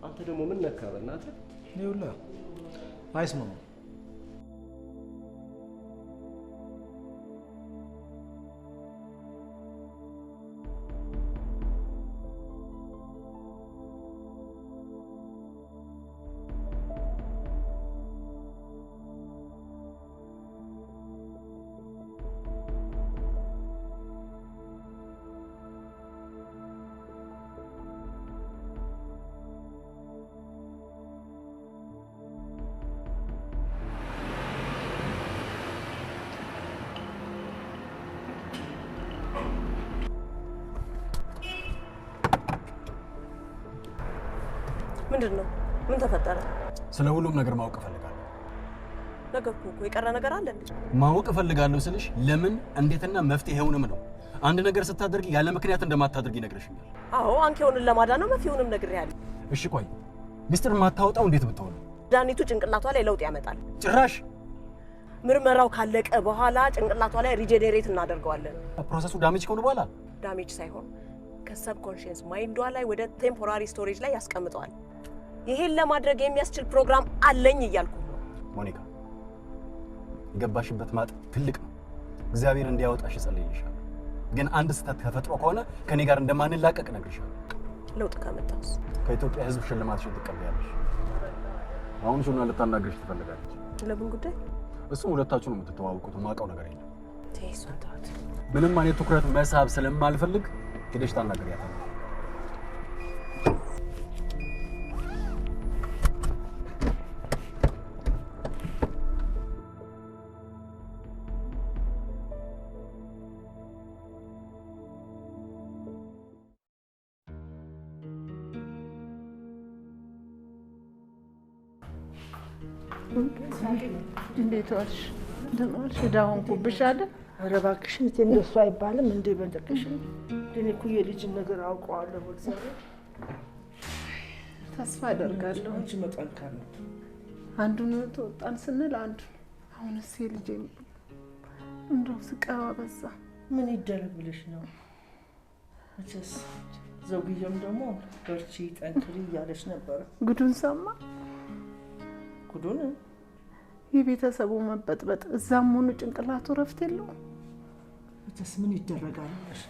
አንተ ደግሞ ምን ነካ? በእናትህ ይኸውልህ፣ አይስማማም። ምንድን ነው? ምን ተፈጠረ? ስለ ሁሉም ነገር ማወቅ እፈልጋለሁ። ነገርኩህ እኮ የቀረ ነገር አለ እንዴ? ማወቅ እፈልጋለሁ ስልሽ ለምን እንዴትና መፍትሄውንም ነው። አንድ ነገር ስታደርጊ ያለ ምክንያት እንደማታደርጊ ነግረሽኛል። አዎ አንኬውንን ለማዳን ነው መፍትሄውንም ነግሬሃለሁ። እሺ ቆይ ሚስጥር ማታወጣው እንዴት ብትሆን? ዳኒቱ ጭንቅላቷ ላይ ለውጥ ያመጣል። ጭራሽ ምርመራው ካለቀ በኋላ ጭንቅላቷ ላይ ሪጀኔሬት እናደርገዋለን። ፕሮሰሱ ዳሜጅ ከሆነ በኋላ ዳሜጅ ሳይሆን ከሰብኮንሺየስ ማይንዷ ላይ ወደ ቴምፖራሪ ስቶሬጅ ላይ ያስቀምጠዋል። ይሄን ለማድረግ የሚያስችል ፕሮግራም አለኝ እያልኩ ነው። ሞኒካ የገባሽበት ማጥ ትልቅ ነው። እግዚአብሔር እንዲያወጣሽ ጸልይልሻለሁ። ግን አንድ ስህተት ተፈጥሮ ከሆነ ከኔ ጋር እንደማንላቀቅ ነግሬሻለሁ። ለውጥ ካመጣስ ከኢትዮጵያ ሕዝብ ሽልማትሽን ትቀበያለሽ። አሁን ሹና ልታናግርሽ ትፈልጋለች። ለምን ጉዳይ? እሱም ሁለታችሁ ነው የምትተዋወቁት። ማውቀው ነገር የለም። ተይሷን ተዋት። ምንም አይነት ትኩረት መሳብ ስለማልፈልግ ሄደሽ ታናግሪያታለሽ። እንዴት ዋልሽ? ደህና ዋልሽ? ዕዳ ሆንኩብሽ አይደል? ኧረ እባክሽን እቴ እንደሱ አይባልም እንዴ በደቅሽ። እኔ እኮ የልጅን ነገር አውቀዋለሁ። በእግዚአብሔር ተስፋ አደርጋለሁ። አንቺ መጠንከር ነው። አንዱን ተወጣን ስንል አንዱ አሁንስ የልጄ እንደው ስቃዋ በዛ። ምን ይደረግ ብለሽ ነው? መቼስ ዘውግየም ደግሞ በርቺ ጠንክሪ እያለች ነበረ። ጉዱን ሰማ። ጉዱን የቤተሰቡ መበጥበጥ እዛም ሆኖ ጭንቅላቱ ረፍት የለውም። መቼስ ምን ይደረጋል ብለሽ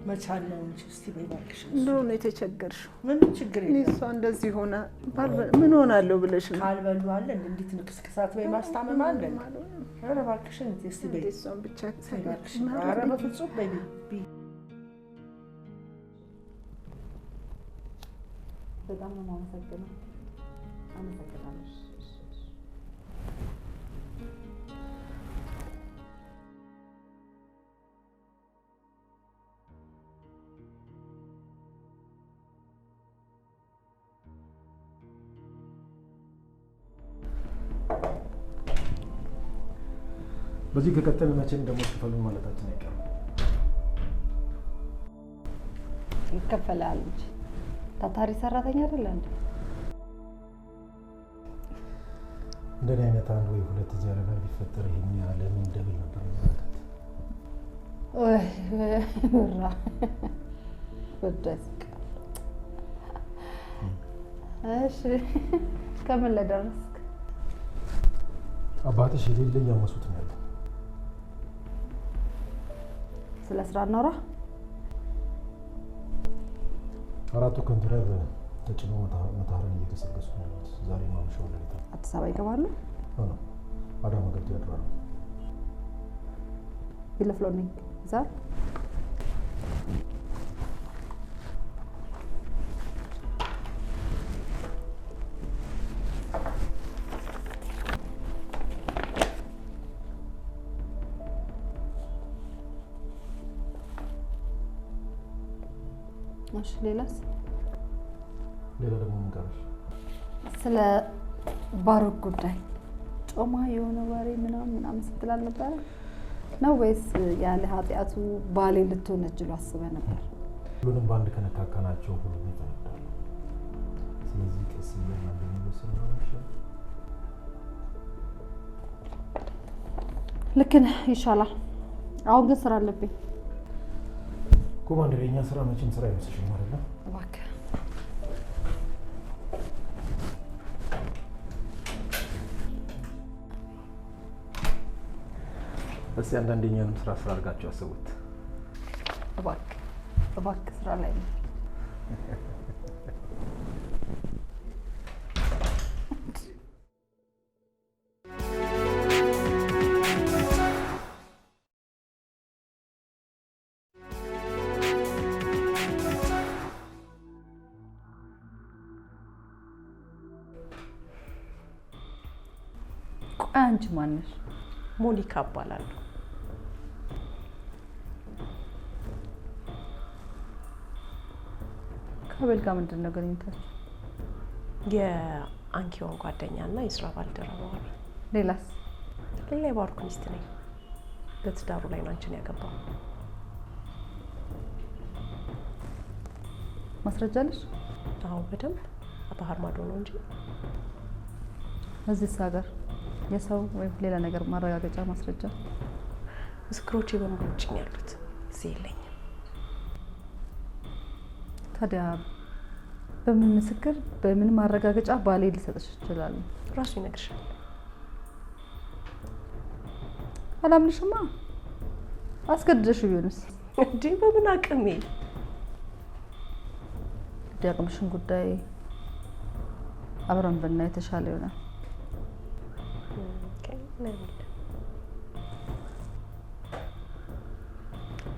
መቻል ነው እንጂ። እስቲ በይ እባክሽ። እንደው ነው የተቸገርሽው። ምን ችግር የለም። እሷ እንደዚህ ሆነ ምን ሆናለሁ ብለሽ ነው? ካልበሉ አለ እንዴት ንክስክሳት በይ ማስታመም አለ። ኧረ እባክሽን እስቲ በይ። እሷን ብቻ ተሰጋግሽ። ኧረ በፍጹም በይ በይ። በጣም ነው የማመሰግነው። አመሰግናለሁ። በዚህ ከቀጠል መቼም ደግሞ ክፈሉን ማለታችን አይቀርም። ይከፈላል እንጂ ታታሪ ሰራተኛ አይደለ እንዴ? እንደኔ አይነት አንድ ወይ ሁለት እዚህ ዓለም ላይ ቢፈጠር ይሄኛ ለምን ደብል ነበር ማለት ወይ ወራ ወደስ እሺ ከምን ላይ ደረስክ? አባትሽ የሌለ እያመሱት ነው ያለው። ስለ ስራ እናውራ። አራቱ ኮንትራር ተጭኖ መታረን እየተሰገሱ ነው ያሉት። ዛሬ ማምሻው ላይ አዲስ አበባ ይገባሉ? አዎ አዳማ ገብተው ያድራሉ። ይለፍሎኝ ዛር እሺ ሌላስ? ሌላ ደግሞ ምን ቀረሽ? ስለ ባሩክ ጉዳይ ጮማ የሆነ ወሬ ምናምን ስትል አልነበረ ነው ወይስ ያለ ኃጢአቱ ባሌ ልትሆን እጅሉ አስበህ ነበር? ሁሉንም በአንድ ከነካካናቸው ሁሉም ይፈነዳሉ። ስለዚህ ቀስ እያልን እንደሚወስን ነው ይሻላል። ልክ ነህ፣ ይሻላል። አሁን ግን ስራ አለብኝ። ኮማንደር፣ የኛ ስራ መቼም ስራ አይመስልሽም አይደል? እባክህ እስቲ አንዳንደኛንም ስራ አድርጋችሁ አስቡት። እባክህ ስራ ላይ ነው። ቆይ አንቺ ማን ነሽ? ሞኒካ እባላለሁ። ከአቤል ጋር ምንድን ነው ግንኙነታችሁ? የአንኪዮን ጓደኛና የስራ ባልደረባዋ። ሌላስ? ሌላ የባሩክ ሚስት ነኝ። ለትዳሩ ላይ ነው አንቺን ያገባው። ማስረጃ አለሽ? አዎ በደንብ ባህር ማዶ ነው እንጂ እዚህ ሀገር የሰው ወይም ሌላ ነገር ማረጋገጫ ማስረጃ ምስክሮቼ በሙሉ ውጭ ነው ያሉት፣ እዚህ የለኝም። ታዲያ በምን ምስክር በምን ማረጋገጫ ባሌ ሊሰጥሽ ይችላል? ራሱ ይነግርሻል። አላምንሽማ። አስገድደሽ ቢሆንስ? እንዴ በምን አቅሜ? የአቅምሽን ጉዳይ አብረን ብናይ የተሻለ ይሆናል።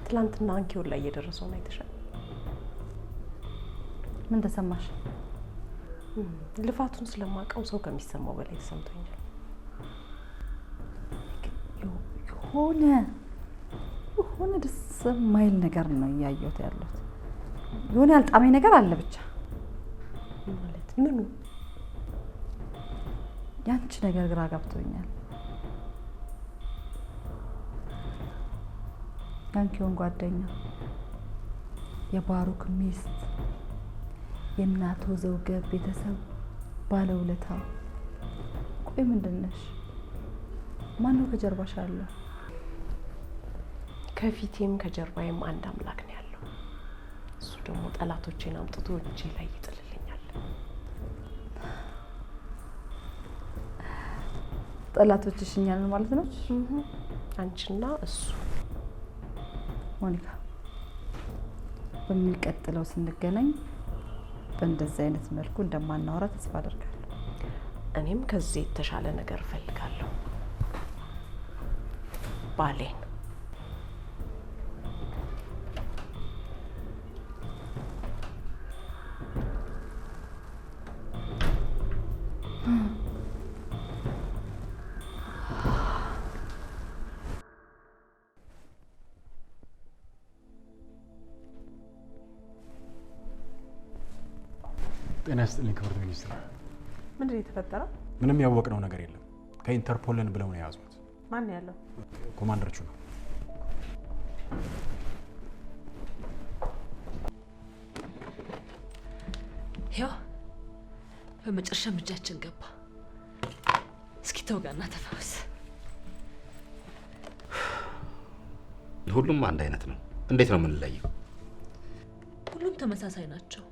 ትላንትና አንኪዮን ላይ እየደረሰውን አይተሻል? ምን ተሰማሽ? ልፋቱን ስለማውቀው ሰው ከሚሰማው በላይ ተሰምቶኛል። የሆነ ደስ የማይል ነገር ነው እያየሁት ያለሁት። የሆነ ያልጣመኝ ነገር አለ ብቻ። ማለት ምኑ? ያንቺ ነገር ግራ ገብቶኛል። የአንኪዮን ጓደኛ፣ የባሩክ ሚስት፣ የእናቶ ዘውገ ቤተሰብ ባለውለታ። ቆይ ምንድን ነሽ? ማነው ከጀርባሽ አለው? ከፊቴም ከጀርባዬም አንድ አምላክ ነው ያለው። እሱ ደግሞ ጠላቶቼን አምጥቶ እጄ ላይ ይጥልልኛል። ጠላቶችሽ እኛ ነን ማለት ነው? አንቺና እሱ። ሞኒካ፣ በሚቀጥለው ስንገናኝ በእንደዚህ አይነት መልኩ እንደማናወራ ተስፋ አደርጋለሁ። እኔም ከዚህ የተሻለ ነገር እፈልጋለሁ። ባሌን ጤና ይስጥልኝ ክብርት ሚኒስትር። ምንድን ነው የተፈጠረው? ምንም ያወቅነው ነገር የለም። ከኢንተርፖልን ብለው ነው የያዙት። ማን ያለው? ኮማንደሮቹ ነው። ያው በመጨረሻ እጃችን ገባ። እስኪ ተውጋና ተፈወስ። ሁሉም አንድ አይነት ነው። እንዴት ነው የምንለየው? ሁሉም ተመሳሳይ ናቸው፣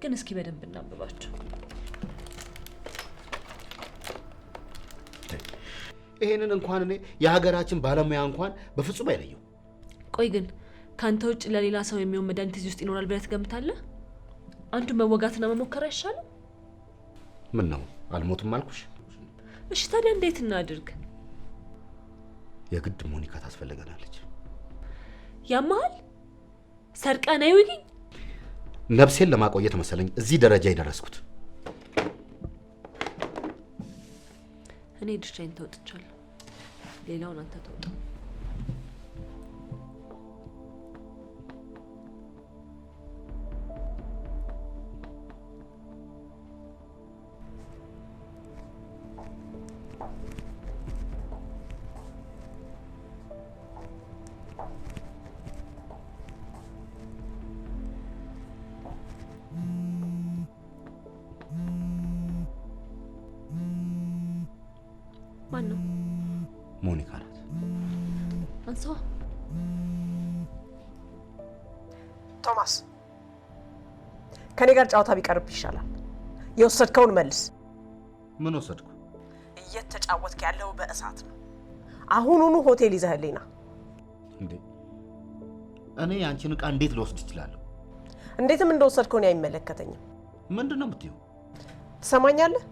ግን እስኪ በደንብ እናንብባቸው። ይሄንን እንኳን እኔ የሀገራችን ባለሙያ እንኳን በፍጹም አይለየው። ቆይ ግን ካንተ ውጭ ለሌላ ሰው የሚሆን መድኃኒት እዚህ ውስጥ ይኖራል ብለህ ትገምታለህ? አንዱን መወጋትና መሞከር አይሻልም? ምን ነው አልሞትም አልኩሽ። እሺ ታዲያ እንዴት እናድርግ? የግድ ሞኒካ ታስፈልገናለች። ያማል ሰርቃ ነው ይውኝ። ነፍሴን ለማቆየት መሰለኝ እዚህ ደረጃ የደረስኩት። እኔ ድርሻዬን ተወጥቻለሁ፣ ሌላውን አንተ ተወጣ። ማን ነው? ሞኒካ ናት። አንሳዋ። ቶማስ ከኔ ጋር ጨዋታ ቢቀርብ ይሻላል። የወሰድከውን መልስ። ምን ወሰድኩ? እየተጫወትክ ያለው በእሳት ነው። አሁኑኑ ሆቴል ይዘህልኝ ና። እንዴ እኔ ያንቺን ዕቃ እንዴት ልወስድ እችላለሁ? እንዴትም እንደወሰድከው እኔ አይመለከተኝም። ምንድን ነው የምትይው? ትሰማኛለህ?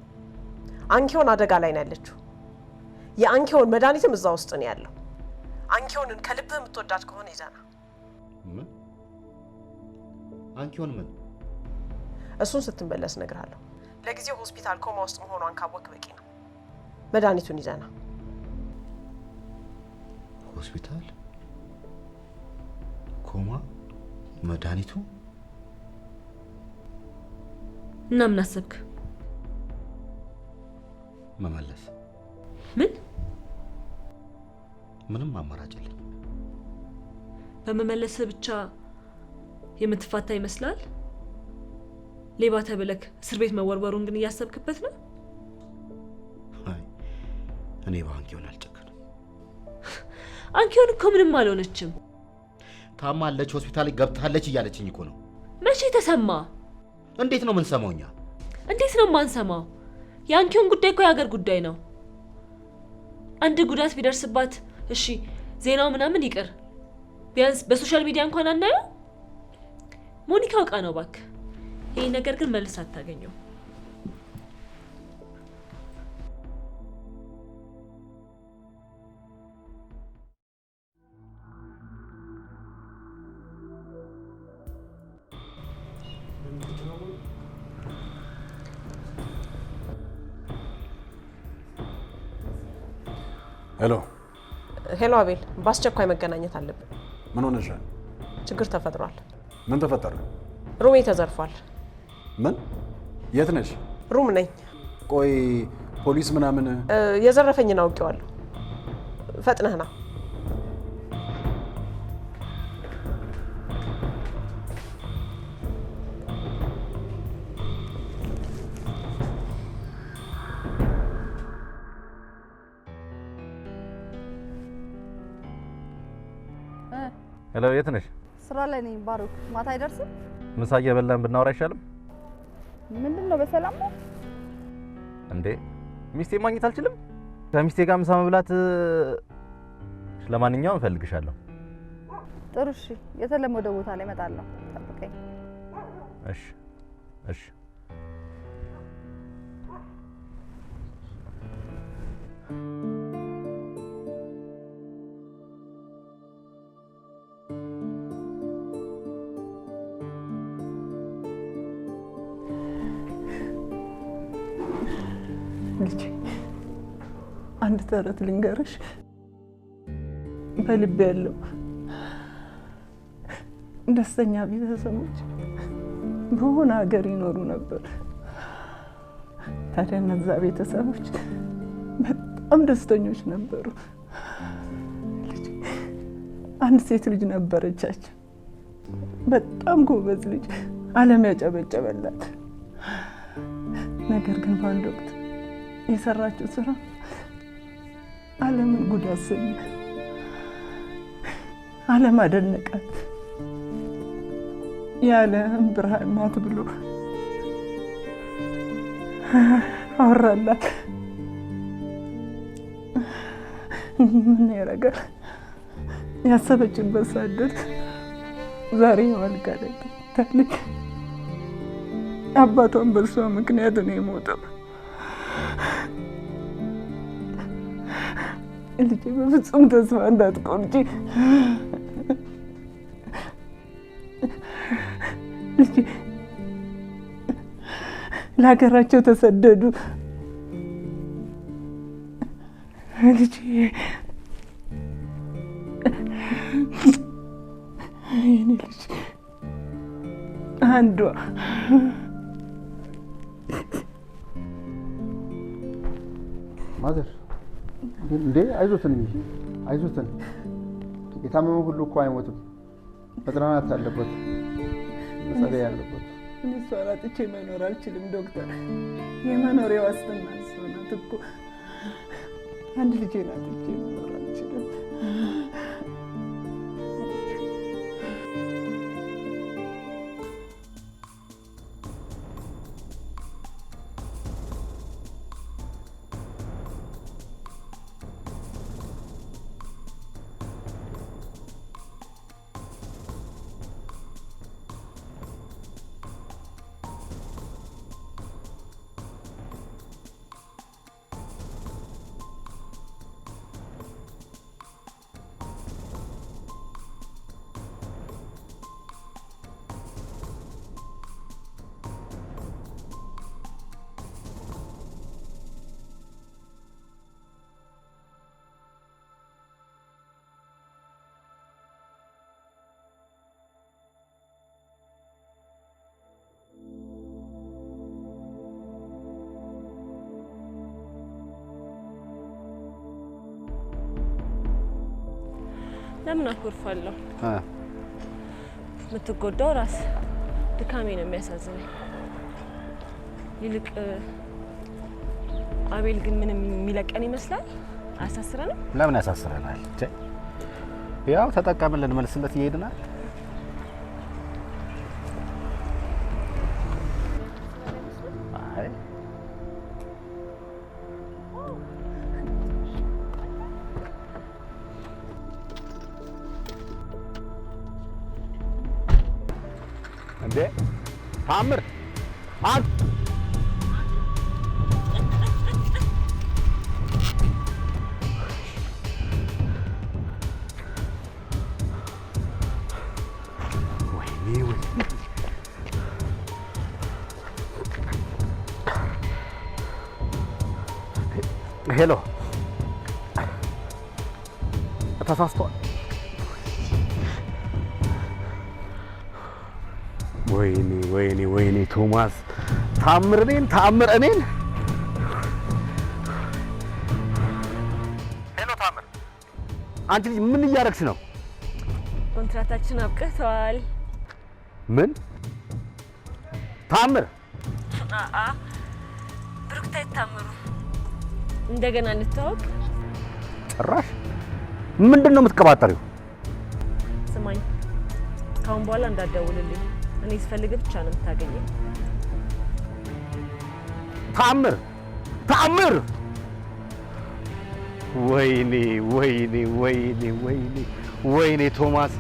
አንኪዮን አደጋ ላይ ነው ያለችው። የአንኪዮን መድኃኒትም እዛ ውስጥ ነው ያለው። አንኪዮንን ከልብህ የምትወዳት ከሆነ ይዘና። ምን አንኪዮን? ምን? እሱን ስትመለስ እነግርሃለሁ። ለጊዜው ሆስፒታል ኮማ ውስጥ መሆኗን ካወቅ በቂ ነው። መድኃኒቱን ይዘና። ሆስፒታል ኮማ? መድኃኒቱ? እና ምን አሰብክ? መመለስ። ምን? ምንም አማራጭ የለኝ። በመመለስ ብቻ የምትፋታ ይመስላል? ሌባ ተብለክ እስር ቤት መወርወሩን ግን እያሰብክበት ነው? አይ እኔ በአንኪዮን አልጨከንም። አንኪዮን እኮ ምንም አልሆነችም። ታማለች፣ ሆስፒታል ገብታለች እያለችኝ እኮ ነው። መቼ ተሰማ? እንዴት ነው የምንሰማው እኛ? እንዴት ነው የማንሰማው? የአንኪዮን ጉዳይ እኮ የሀገር ጉዳይ ነው። አንድ ጉዳት ቢደርስባት እሺ ዜናው ምናምን ይቅር፣ ቢያንስ በሶሻል ሚዲያ እንኳን አናየው። ሞኒካ አውቃ ነው እባክህ። ይሄ ነገር ግን መልስ አታገኘው። ሄሎ ሄሎ፣ አቤል፣ በአስቸኳይ መገናኘት አለብን። ምን ሆነሻል? ችግር ተፈጥሯል። ምን ተፈጠረ? ሩሜ ተዘርፏል። ምን? የት ነሽ? ሩም ነኝ። ቆይ ፖሊስ ምናምን? የዘረፈኝን አውቄዋለሁ። ፈጥነህ ና። ሄሎ፣ የት ነሽ? ስራ ላይ ነኝ ባሩክ። ማታ አይደርስም? ምሳ እየበላን ብናወራ አይሻልም? ምንድን ነው በሰላም ነው እንዴ? ሚስቴ ማግኘት አልችልም? ከሚስቴ ጋር ምሳ መብላት። ለማንኛውም እፈልግሻለሁ። ጥሩ እሺ፣ የተለመደው ቦታ ላይ እመጣለሁ። ጠብቀኝ። እሺ እሺ። ልጅ አንድ ተረት ልንገርሽ። በልብ ያለው ደስተኛ ቤተሰቦች በሆነ ሀገር ይኖሩ ነበር። ታዲያ እነዛ ቤተሰቦች በጣም ደስተኞች ነበሩ። አንድ ሴት ልጅ ነበረቻቸው፣ በጣም ጎበዝ ልጅ፣ ዓለም ያጨበጨበላት። ነገር ግን በአንድ ወቅት የሰራችው ስራ ዓለምን ጉድ አሰኘ። ዓለም አደነቃት። የዓለም ብርሃን ናት ብሎ አወራላት። ምን ያደርጋል ያሰበችበት ሳደርስ ዛሬ አልጋ ላይ ተኝታለች። አባቷን በእሷ ምክንያት ነው የሞተው። ልጄ በፍጹም ተስፋ እንዳትቆርጪ ልጄ። ለሀገራቸው ተሰደዱ ልጄ። የኔ ልጅ አንዷ ማዘር እንዴ አይዞትን እንጂ አይዞትን። የታመመ ሁሉ እኮ አይሞትም። መጽናናት አለበት፣ መጸለይ አለበት። እኔ እሷን አጥቼ መኖር አልችልም ዶክተር። የመኖሪያ ዋስትና እሷ ናት እኮ። አንድ ልጄን አጥቼ መኖር አልችልም። ለምን አኮርፋለሁ? የምትጎዳው ራስ። ድካሜ ነው የሚያሳዝነኝ። ይልቅ አቤል ግን ምንም የሚለቀን ይመስላል። አያሳስረንም? ለምን ያሳስረናል? ያው ተጠቀምን ልንመልስለት እየሄድናል። እንዴ ታምር ሄሎ ተሳስቷል። ወይኔ ወይኔ ወይኔ ቶማስ ታምር እኔን ሄሎ ታምር፣ አንቺ ልጅ ምን እያደረግሽ ነው? ኮንትራታችን አብቅቷል። ምን ታምር? ብሩክታይት ታምሩ እንደገና እንተዋወቅ። ጭራሽ ምንድን ነው የምትቀባጠሪው? ስማኝ፣ ካሁን በኋላ እንዳትደውልልኝ። እኔ ስፈልግ ብቻ ነው የምታገኘኝ። ታምር! ወይኔ ወይኔ ወይኔ ወይኔ ወይኔ ቶማስ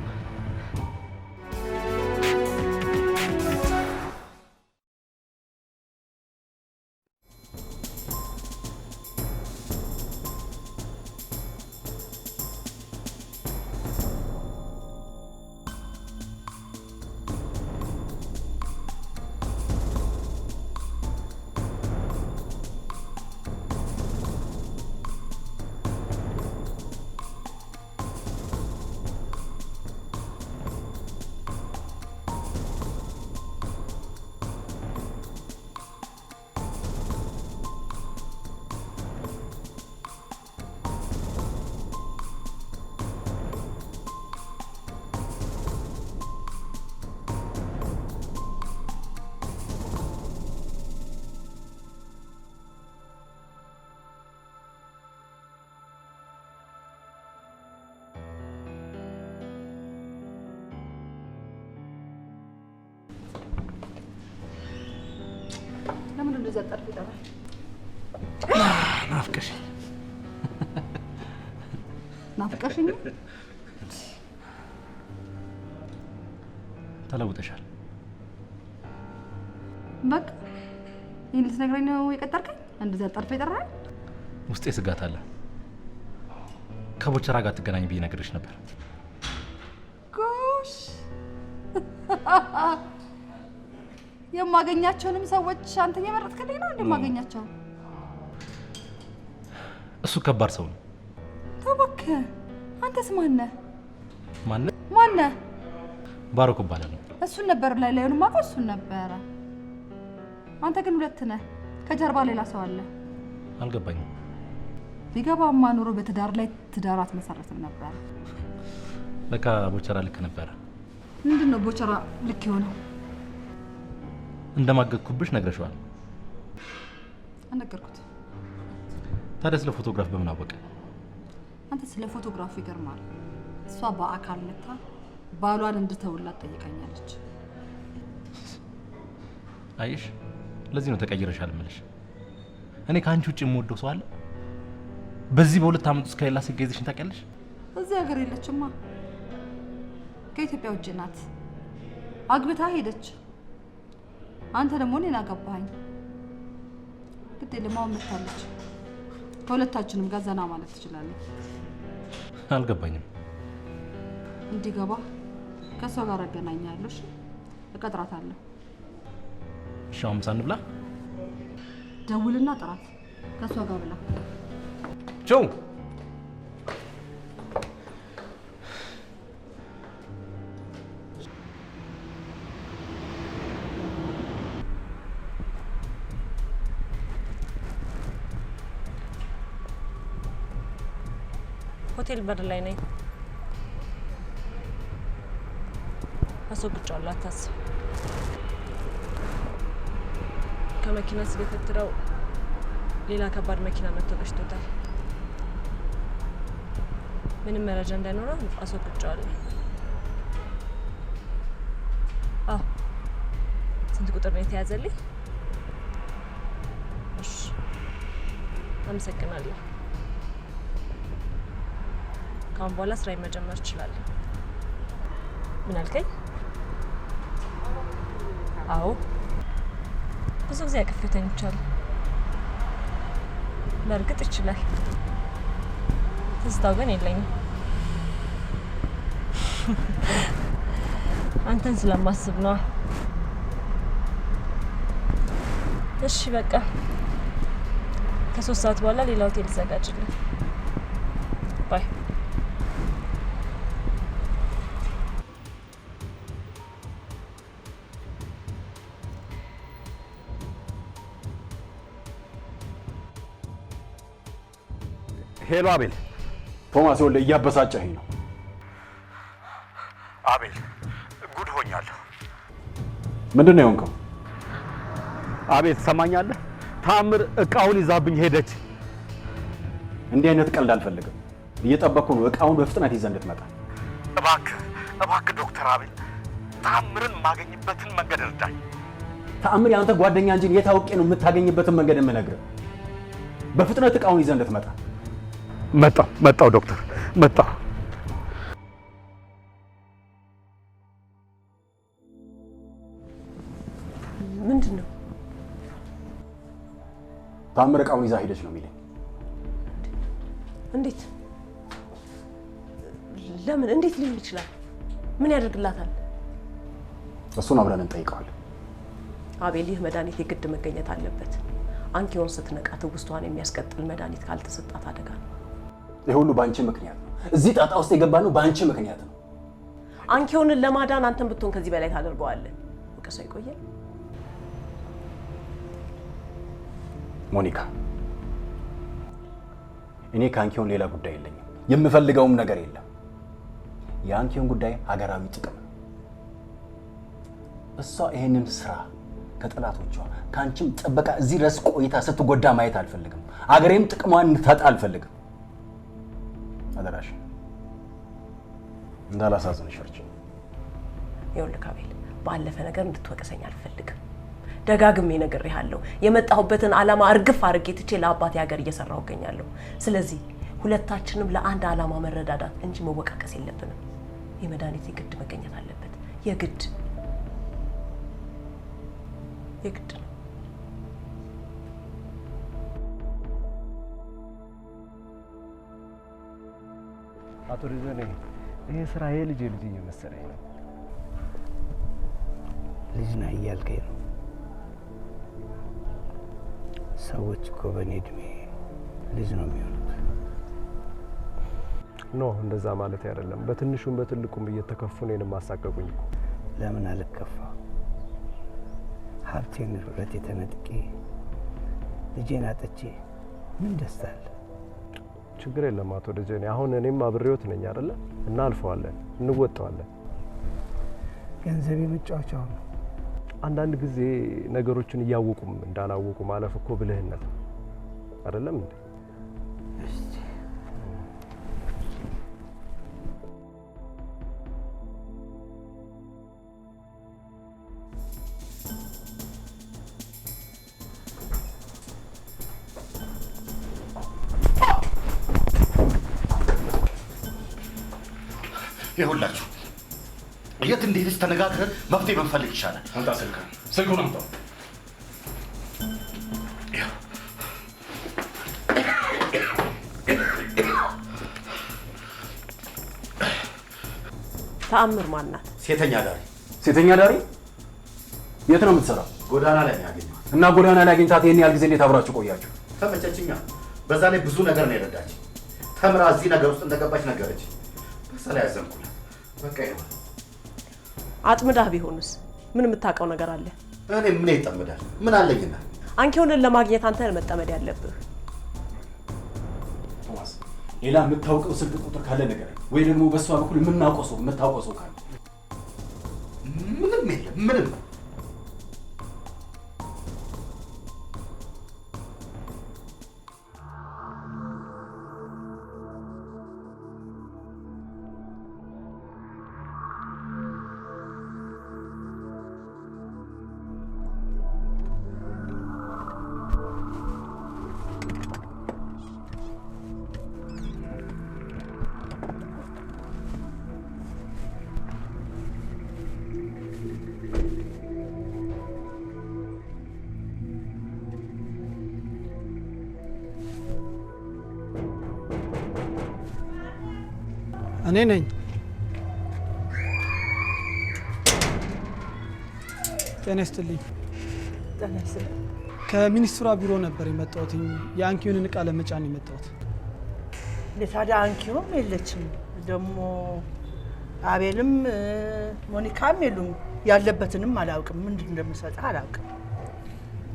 እንደዛ ጠርፍ ይጠራል። ናፍቀሽኝ ናፍቀሽኝ? ተለውጠሻል። በቃ ይህን ልትነግረኝ ነው የቀጠርከኝ? እንደዛ ጠርፍ ይጠራል? ውስጤ ስጋት አለ። ከቦቸራ ጋር ትገናኝ ብዬ ነግሬሽ ነበር። ጎሽ የማገኛቸውንም ሰዎች አንተኛ መረጥክልኝ ነው እንደማገኛቸው? እሱ ከባድ ሰው ነው። ተወከ አንተስ ማነህ? ማነህ? ባሮክ እባላለሁ። እሱን ነበር ላይ ላዩን ማቆ እሱን ነበረ። አንተ ግን ሁለት ነህ። ከጀርባ ሌላ ሰው አለ። አልገባኝም። ቢገባማ ኑሮ በትዳር ላይ ትዳር አትመሰረትም ነበር። ለካ ቦቸራ ልክ ነበረ። ምንድነው ቦቸራ ልክ የሆነው? እንደማገጥኩብሽ ነግረሽዋል? አነገርኩት። ታዲያ ስለ ፎቶግራፍ በምን አወቀ? አንተ ስለ ፎቶግራፍ ይገርማል። እሷ በአካል መታ ባሏን እንድተውላት ጠይቃኛለች። አይሽ፣ ለዚህ ነው ተቀይረሻል እምልሽ። እኔ ከአንቺ ውጭ የምወደው ሰው አለ? በዚህ በሁለት ዓመት ውስጥ ከሌላ ሴት ጋር ይዘሽኝ ታውቂያለሽ? እዚህ ሀገር የለችማ። ከኢትዮጵያ ውጭ ናት። አግብታ ሄደች። አንተ ደግሞ እኔን አገባኸኝ። ግድ የለም አሁን መታለች። ከሁለታችንም ጋር ዘና ማለት ትችላለህ። አልገባኝም። እንዲገባ ከሷ ጋር አገናኛለሁ። እሺ እቀጥራታለሁ። እሺ አሁን ምሳ እንብላ። ደውልና ጥራት። ከሷ ጋር ብላ። ቻው። ሆቴል በር ላይ ነኝ። አስወግጫለሁ፣ አታስብ። ከመኪና ስገፈትረው ሌላ ከባድ መኪና መጥቶ ገጭቶታል። ምንም መረጃ እንዳይኖረው አስወግጫለሁ። አዎ፣ ስንት ቁጥር ነው የተያዘልኝ? እሺ፣ አመሰግናለሁ። ካሁን በኋላ ስራዬን መጀመር እችላለሁ። ምን አልከኝ? አዎ፣ ብዙ ጊዜ አቅፌ ተኝቻለሁ። በእርግጥ ይችላል፣ ትዝታው ግን የለኝም። አንተን ስለማስብ ነዋ። እሺ በቃ ከ3 ሰዓት በኋላ ሌላ ሆቴል ይዘጋጅልኝ። ባይ። ሄሎ አቤል። ቶማስ ይኸውልህ እያበሳጨኸኝ ነው። አቤል ጉድ ሆኛለሁ። ምንድን ነው የሆንከው? አቤል ትሰማኛለህ? ታምር እቃውን ይዛብኝ ሄደች። እንዲህ አይነት ቀልድ አልፈልግም። እየጠበቅኩ ነው እቃውን በፍጥነት ይዘህ እንድትመጣ። እባክህ ዶክተር አቤል ታምርን የማገኝበትን መንገድ እርዳኝ። ታምር የአንተ ጓደኛ እንጂ የት አውቄ ነው የምታገኝበትን መንገድ የምነግርህ? በፍጥነት እቃውን ይዘህ እንድትመጣ። መጣሁ ዶክተር፣ መጣሁ። ምንድን ነው? ታምር እቃውን ይዛ ሄደች ነው የሚለኝ። እንዴት? ለምን? እንዴት ሊሆን ይችላል? ምን ያደርግላታል? እሱን አብረን እንጠይቀዋለን። አቤል፣ ይህ መድኃኒት የግድ መገኘት አለበት። አንኪውን ስትነቃ ትውስቷን የሚያስቀጥል መድኃኒት ካልተሰጣት አደጋ ነው። ይህ ሁሉ በአንቺ ምክንያት ነው። እዚህ ጣጣ ውስጥ የገባነው በአንቺ ምክንያት ነው። አንኪውንን ለማዳን አንተን ብትሆን ከዚህ በላይ ታደርገዋለህ። ወቀሳ ይቆያል። ሞኒካ፣ እኔ ከአንኪውን ሌላ ጉዳይ የለኝም። የምፈልገውም ነገር የለም። የአንኪውን ጉዳይ ሀገራዊ ጥቅም ነው። እሷ ይሄንን ስራ ከጠላቶቿ ከአንቺም ጥበቃ እዚህ ድረስ ቆይታ ስትጎዳ ማየት አልፈልግም። ሀገሬም ጥቅሟን እንድታጣ አልፈልግም። አደራሽ እንዳላሳዝንሽ እርቺ። ይኸውልህ አቤል፣ ባለፈ ነገር እንድትወቀሰኝ አልፈልግም። ደጋግሜ ነግሬሃለሁ። የመጣሁበትን ዓላማ እርግፍ አድርጌ ትቼ ለአባቴ ሀገር እየሰራሁ እገኛለሁ። ስለዚህ ሁለታችንም ለአንድ ዓላማ መረዳዳት እንጂ መወቃቀስ የለብንም። የመድኃኒት የግድ መገኘት አለበት። የግድ ነው። አቶ ሪዘኔ ይሄ ስራ የልጅ እየመሰለኝ ነው። ልጅ ነህ እያልከኝ ነው? ሰዎች እኮ በእኔ እድሜ ልጅ ነው የሚሆኑት። ኖ እንደዛ ማለት አይደለም። በትንሹም በትልቁም እየተከፉ እኔንም አሳቀቁኝ እኮ። ለምን አልከፋ? ሀብቴን ንብረቴ ተነጥቄ ልጄን አጥቼ ምን ደስታ አለ? ችግር የለም አቶ ደጀኔ። አሁን እኔም አብሬዎት ነኝ አይደለ? እናልፈዋለን፣ እንወጣዋለን። ገንዘብ የመጫወቻው ነው። አንዳንድ ጊዜ ነገሮችን እያወቁም እንዳላወቁ ማለፍ እኮ ብልህነት ነው አይደለም እንዴ? እስቲ ይኸውላችሁ የት እንዴትስ ተነጋግረን መፍትሄ መፈልግ ይሻላል። አምጣ ስልኩን አምጣው። ተአምር ማናት? ሴተኛ ዳሪ። ሴተኛ ዳሪ? የት ነው የምትሰራው? ጎዳና ላይ ነው ያገኘኋት። እና ጎዳና ላይ አግኝታት ይሄን ያህል ጊዜ እንዴት አብራችሁ ቆያችሁ? ተመቸችኛ። በዛ ላይ ብዙ ነገር ነው የረዳች። ተምራ እዚህ ነገር ውስጥ እንደገባች ነገረች። በዛ ላይ ያዘንኩላት። በቃ ይሆን አጥምዳህ ቢሆንስ? ምን የምታውቀው ነገር አለ? እኔ ምን ይጠምዳል? ምን አለኝና? አንኪሆንን ለማግኘት አንተ ነህ መጠመድ ያለብህ። ቶማስ፣ ሌላ የምታውቀው ስልክ ቁጥር ካለ ንገረኝ፣ ወይ ደግሞ በሷ በኩል የምናውቀው ሰው የምታውቀው ሰው ካለ። ምንም የለም፣ ምንም። እኔ ነኝ። ጤና ይስጥልኝ። ጤና ይስጥልኝ። ከሚኒስትሯ ቢሮ ነበር የመጣሁት። የአንኪዮንን እቃ ለመጫን የመጣሁት። ታዲያ አንኪዮም የለችም ደግሞ አቤልም ሞኒካም የሉም። ያለበትንም አላውቅም። ምንድን እንደምሰጥህ አላውቅም።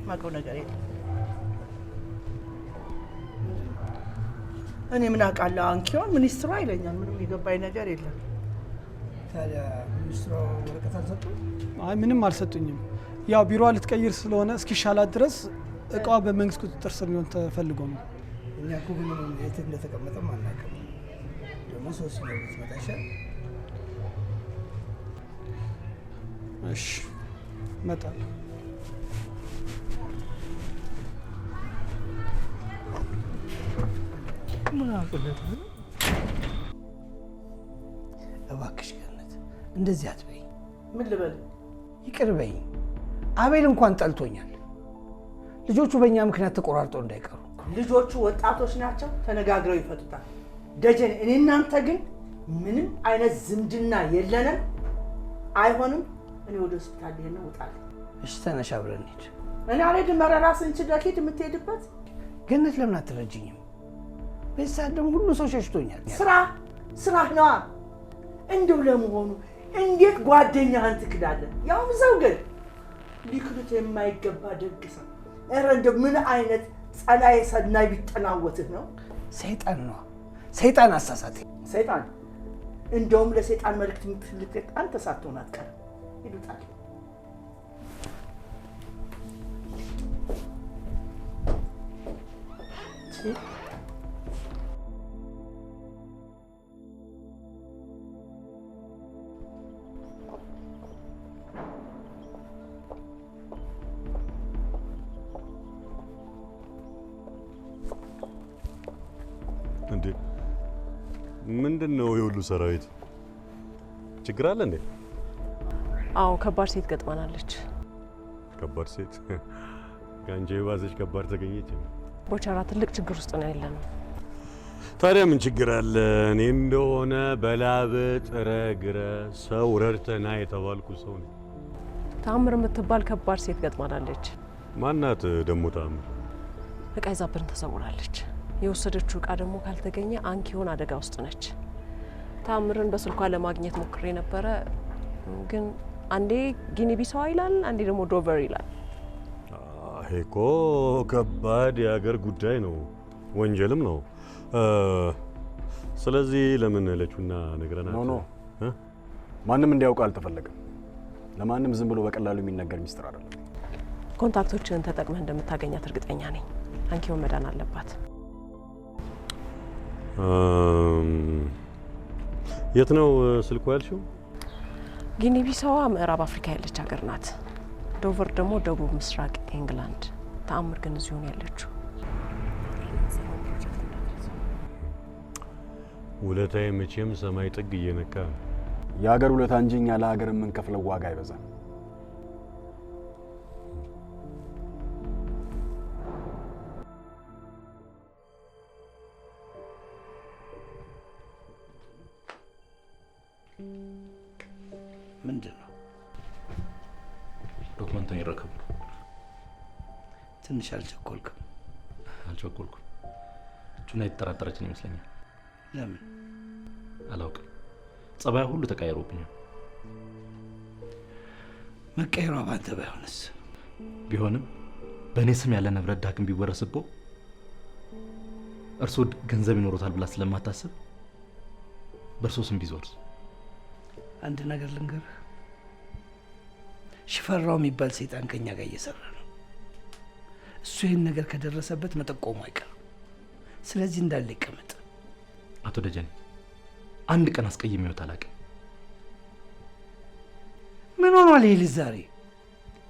ማውቀው ነገር የለም። እኔ ምን አውቃለሁ? አንኪዮን ሚኒስትሯ ይለኛል። ምንም የገባኝ ነገር የለም። ታዲያ ሚኒስትሯ ወረቀት አልሰጡም? አይ ምንም አልሰጡኝም። ያው ቢሮዋ ልትቀይር ስለሆነ እስኪሻላት ድረስ እቃዋ በመንግስት ቁጥጥር ስር ሊሆን ተፈልጎ ነው። እኛ እኮ ምንም የት እንደተቀመጠም አናውቅም። ደግሞ ሶስት ነው ብትመጣ ይሻል። እሺ እመጣለሁ። ምን አልኩለት? እባክሽ ገነት እንደዚህ አትበይ። ምን ልበል? ይቅር በይ። አቤል እንኳን ጠልቶኛል። ልጆቹ በእኛ ምክንያት ተቆራርጠው እንዳይቀሩ። ልጆቹ ወጣቶች ናቸው፣ ተነጋግረው ይፈቱታል። ደጀን፣ እኔ እናንተ ግን ምንም አይነት ዝምድና የለንም። አይሆንም። እኔ ወደ ሆስፒታል ልሄድ ነው። እወጣለሁ። እሺ ተነሽ፣ አብረን እንሂድ። እኔ አልሄድም። ኧረ ራስህን ችለህ ሂድ የምትሄድበት። ገነት ለምን አትረጅኝም? በዚህ ሰዓት ደግሞ ሁሉ ሰው ሸሽቶኛል። ስራህ ነዋ። እንደው ለመሆኑ እንዴት ጓደኛህን ትክዳለህ? ያውም ሰው ግን ሊክዱት የማይገባ ደግ ሰው። ኧረ እንደው ምን አይነት ጸላዬ ሰናይ ቢጠናወትህ ነው? ሰይጣን ነዋ። ሰይጣን አሳሳተኝ። ሰይጣን እንደውም ለሰይጣን መልእክት የምትልክ አንተ ሳትሆን አትቀርም። ይሉታል። እንዴ ምንድነው የሁሉ ሰራዊት? ችግር አለ እንዴ? አዎ ከባድ ሴት ገጥማናለች። ከባድ ሴት? ከአንቺ የባሰች ከባድ ተገኘች? ቦቸራ ትልቅ ችግር ውስጥ ነው ያለነው። ታዲያ ምን ችግር አለ? እኔ እንደሆነ በላብ ጥረ ግረ ሰው ረድተና የተባልኩ ሰው ነኝ። ተአምር የምትባል ከባድ ሴት ገጥማናለች። ማናት ደግሞ ተአምር? እቃ ይዛብን ተሰውራለች። የወሰደችው እቃ ደግሞ ካልተገኘ አንኪሆን አደጋ ውስጥ ነች። ተአምርን በስልኳ ለማግኘት ሞክሬ ነበረ፣ ግን አንዴ ጊኒ ቢሳዋ ይላል፣ አንዴ ደግሞ ዶቨር ይላል። ይሄ እኮ ከባድ የሀገር ጉዳይ ነው፣ ወንጀልም ነው። ስለዚህ ለምን ለቹና ነግረናት? ኖ ማንም እንዲያውቅ አልተፈለገም። ለማንም ዝም ብሎ በቀላሉ የሚነገር ሚስጥር አይደለም። ኮንታክቶችን ተጠቅመህ እንደምታገኛት እርግጠኛ ነኝ። አንኪሆን መዳን አለባት። የት ነው ስልኩ ያልሽው? ጊኒ ቢሳዋ ምዕራብ አፍሪካ ያለች ሀገር ናት። ዶቨር ደግሞ ደቡብ ምስራቅ ኢንግላንድ። ተአምር ግን እዚሁ ነው ያለችው። ውለታዬ መቼም ሰማይ ጥግ እየነካ ነው። የሀገር ውለታ እንጂ እኛ ለሀገር የምንከፍለው ዋጋ አይበዛም። ምንድን ነው? ዶክመንቱን ይረከቡ። ትንሽ አልቸኮልክም? አልቸኮልኩም። እጁና የተጠራጠረችን ይመስለኛል። ለምን? አላውቅም። ጸባዩ ሁሉ ተቀያይሮብኛል። መቀየሯ ባንተ ባይሆንስ? ቢሆንም በእኔ ስም ያለ ንብረት ዳግም ቢወረስቦ እርስዎ ገንዘብ ይኖሩታል ብላ ስለማታስብ በእርስዎ ስም ቢዞርስ? አንድ ነገር ልንገርህ፣ ሽፈራው የሚባል ሰይጣን ከኛ ጋር እየሰራ ነው። እሱ ይህን ነገር ከደረሰበት መጠቆሙ አይቀርም። ስለዚህ እንዳለ ይቀመጥ። አቶ ደጀኔ አንድ ቀን አስቀይሜዎት አላውቅም። ምን ሆኗል ይህ ልጅ ዛሬ?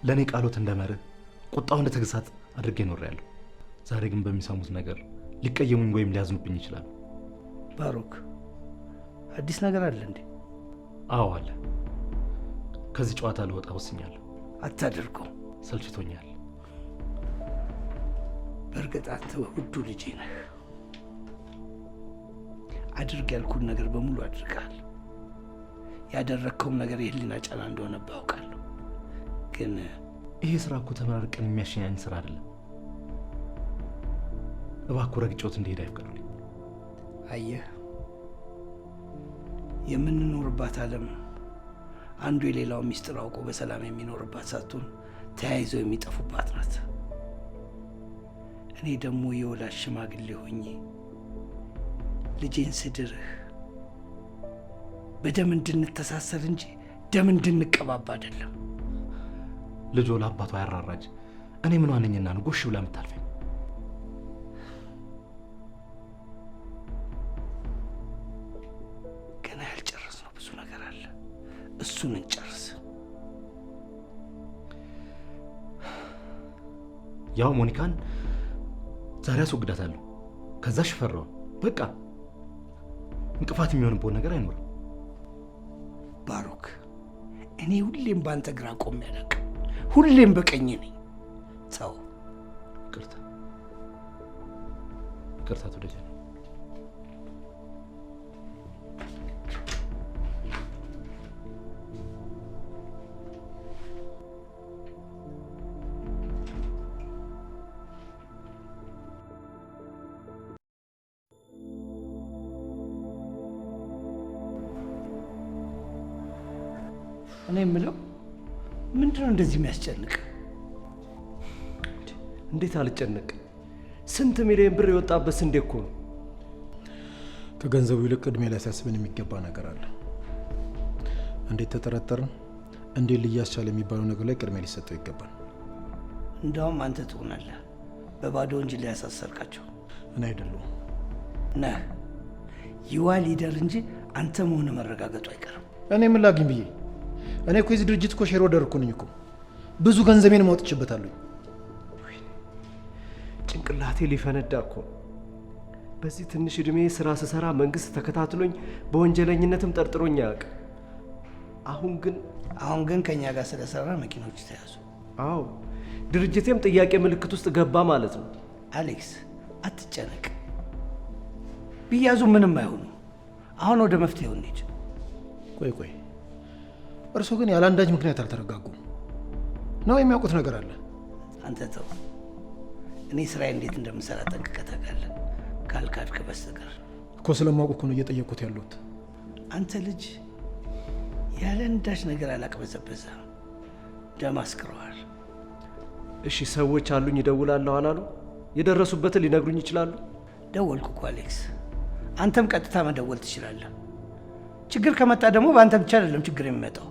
ለእኔ ቃሎት እንደ መርህ፣ ቁጣው እንደ ተግሳጽ አድርጌ ኖሬያለሁ። ዛሬ ግን በሚሰሙት ነገር ሊቀየሙኝ ወይም ሊያዝኑብኝ ይችላሉ። ባሮክ፣ አዲስ ነገር አለ እንዴ? አዎ አለ። ከዚህ ጨዋታ ልወጣ ወስኛለሁ። አታደርገው፣ ሰልችቶኛል። በእርግጥ አንተ ውዱ ልጄ ነህ። አድርግ ያልኩን ነገር በሙሉ አድርገሃል። ያደረግከውም ነገር የህሊና ጫና እንደሆነ ባውቃለሁ። ግን ይሄ ስራ እኮ ተመራርቀን የሚያሸኛኝ ስራ አይደለም። እባክዎ ረግጬዎት እንዲሄድ አይፍቀዱልኝ። አየህ፣ የምንኖርባት ዓለም አንዱ የሌላው ሚስጥር አውቆ በሰላም የሚኖርባት ሳትሆን ተያይዘው የሚጠፉባት ናት። እኔ ደግሞ የወላጅ ሽማግሌ ሆኜ ልጄን ስድርህ በደም እንድንተሳሰር እንጂ ደም እንድንቀባባ አይደለም። ልጆ ለአባቷ ያራራጅ እኔ ምን ዋነኝና ነው ጎሽ ብላ የምታልፈኝ? ገና ያልጨረስነው ብዙ ነገር አለ። እሱን እንጨርስ። ያው ሞኒካን ዛሬ አስወግዳታለሁ። ከዛ ሽፈራው በቃ እንቅፋት የሚሆንበት ነገር አይኖርም። ባሮክ፣ እኔ ሁሌም በአንተ ግራ ቆሜ አላውቅም። ሁሌም በቀኝ ነኝ። ተው። ይቅርታ ይቅርታ። አቶ ደጀኔ እኔ የምለው ምንድነው እንደዚህ የሚያስጨንቅ? እንዴት አልጨነቅ? ስንት ሚሊዮን ብር የወጣበት ስንዴ እኮ ነው። ከገንዘቡ ይልቅ ቅድሚያ ሊያሳስበን የሚገባ ነገር አለ። እንዴት ተጠረጠርን፣ እንዴት ልያስቻለ የሚባለው ነገር ላይ ቅድሚያ ሊሰጠው ይገባል። እንዳውም አንተ ትሆናለህ በባዶ እንጂ ሊያሳሰርቃቸው። እኔ አይደለሁም። ነህ። ይዋ ሊደር እንጂ አንተ መሆን መረጋገጡ አይቀርም። እኔ ምን ላግኝ ብዬ? እኔ እኮ የዚህ ድርጅት እኮ ሼር ሆልደር እኮ ነኝ እኮ። ብዙ ገንዘቤን ማውጥቼበታለሁ። ጭንቅላቴ ሊፈነዳ እኮ። በዚህ ትንሽ እድሜ ስራ ስሰራ መንግስት ተከታትሎኝ በወንጀለኝነትም ጠርጥሮኝ አያውቅም። አሁን ግን ከኛ ጋር ስለሰራ መኪኖች ተያዙ። አዎ ድርጅቴም ጥያቄ ምልክት ውስጥ ገባ ማለት ነው። አሌክስ አትጨነቅ፣ ቢያዙ ምንም አይሆኑ። አሁን ወደ መፍትሄው እንሂድ። ቆይ እርሶ ግን ያለ አንዳች ምክንያት አልተረጋጉም ነው? የሚያውቁት ነገር አለ? አንተ ተው፣ እኔ ስራዬ እንዴት እንደምሰራ ጠንቅቀህ ታውቃለህ፣ ካልካድክ በስተቀር እኮ። ስለማውቁ እኮ ነው እየጠየቅኩት ያለሁት። አንተ ልጅ ያለ አንዳች ነገር አላቅበዘበዛ ደም አስክረዋል። እሺ ሰዎች አሉኝ እደውላለሁ አላሉ? የደረሱበትን ሊነግሩኝ ይችላሉ? ደወልኩ እኮ አሌክስ። አንተም ቀጥታ መደወል ትችላለህ። ችግር ከመጣ ደግሞ በአንተ ብቻ አይደለም ችግር የሚመጣው።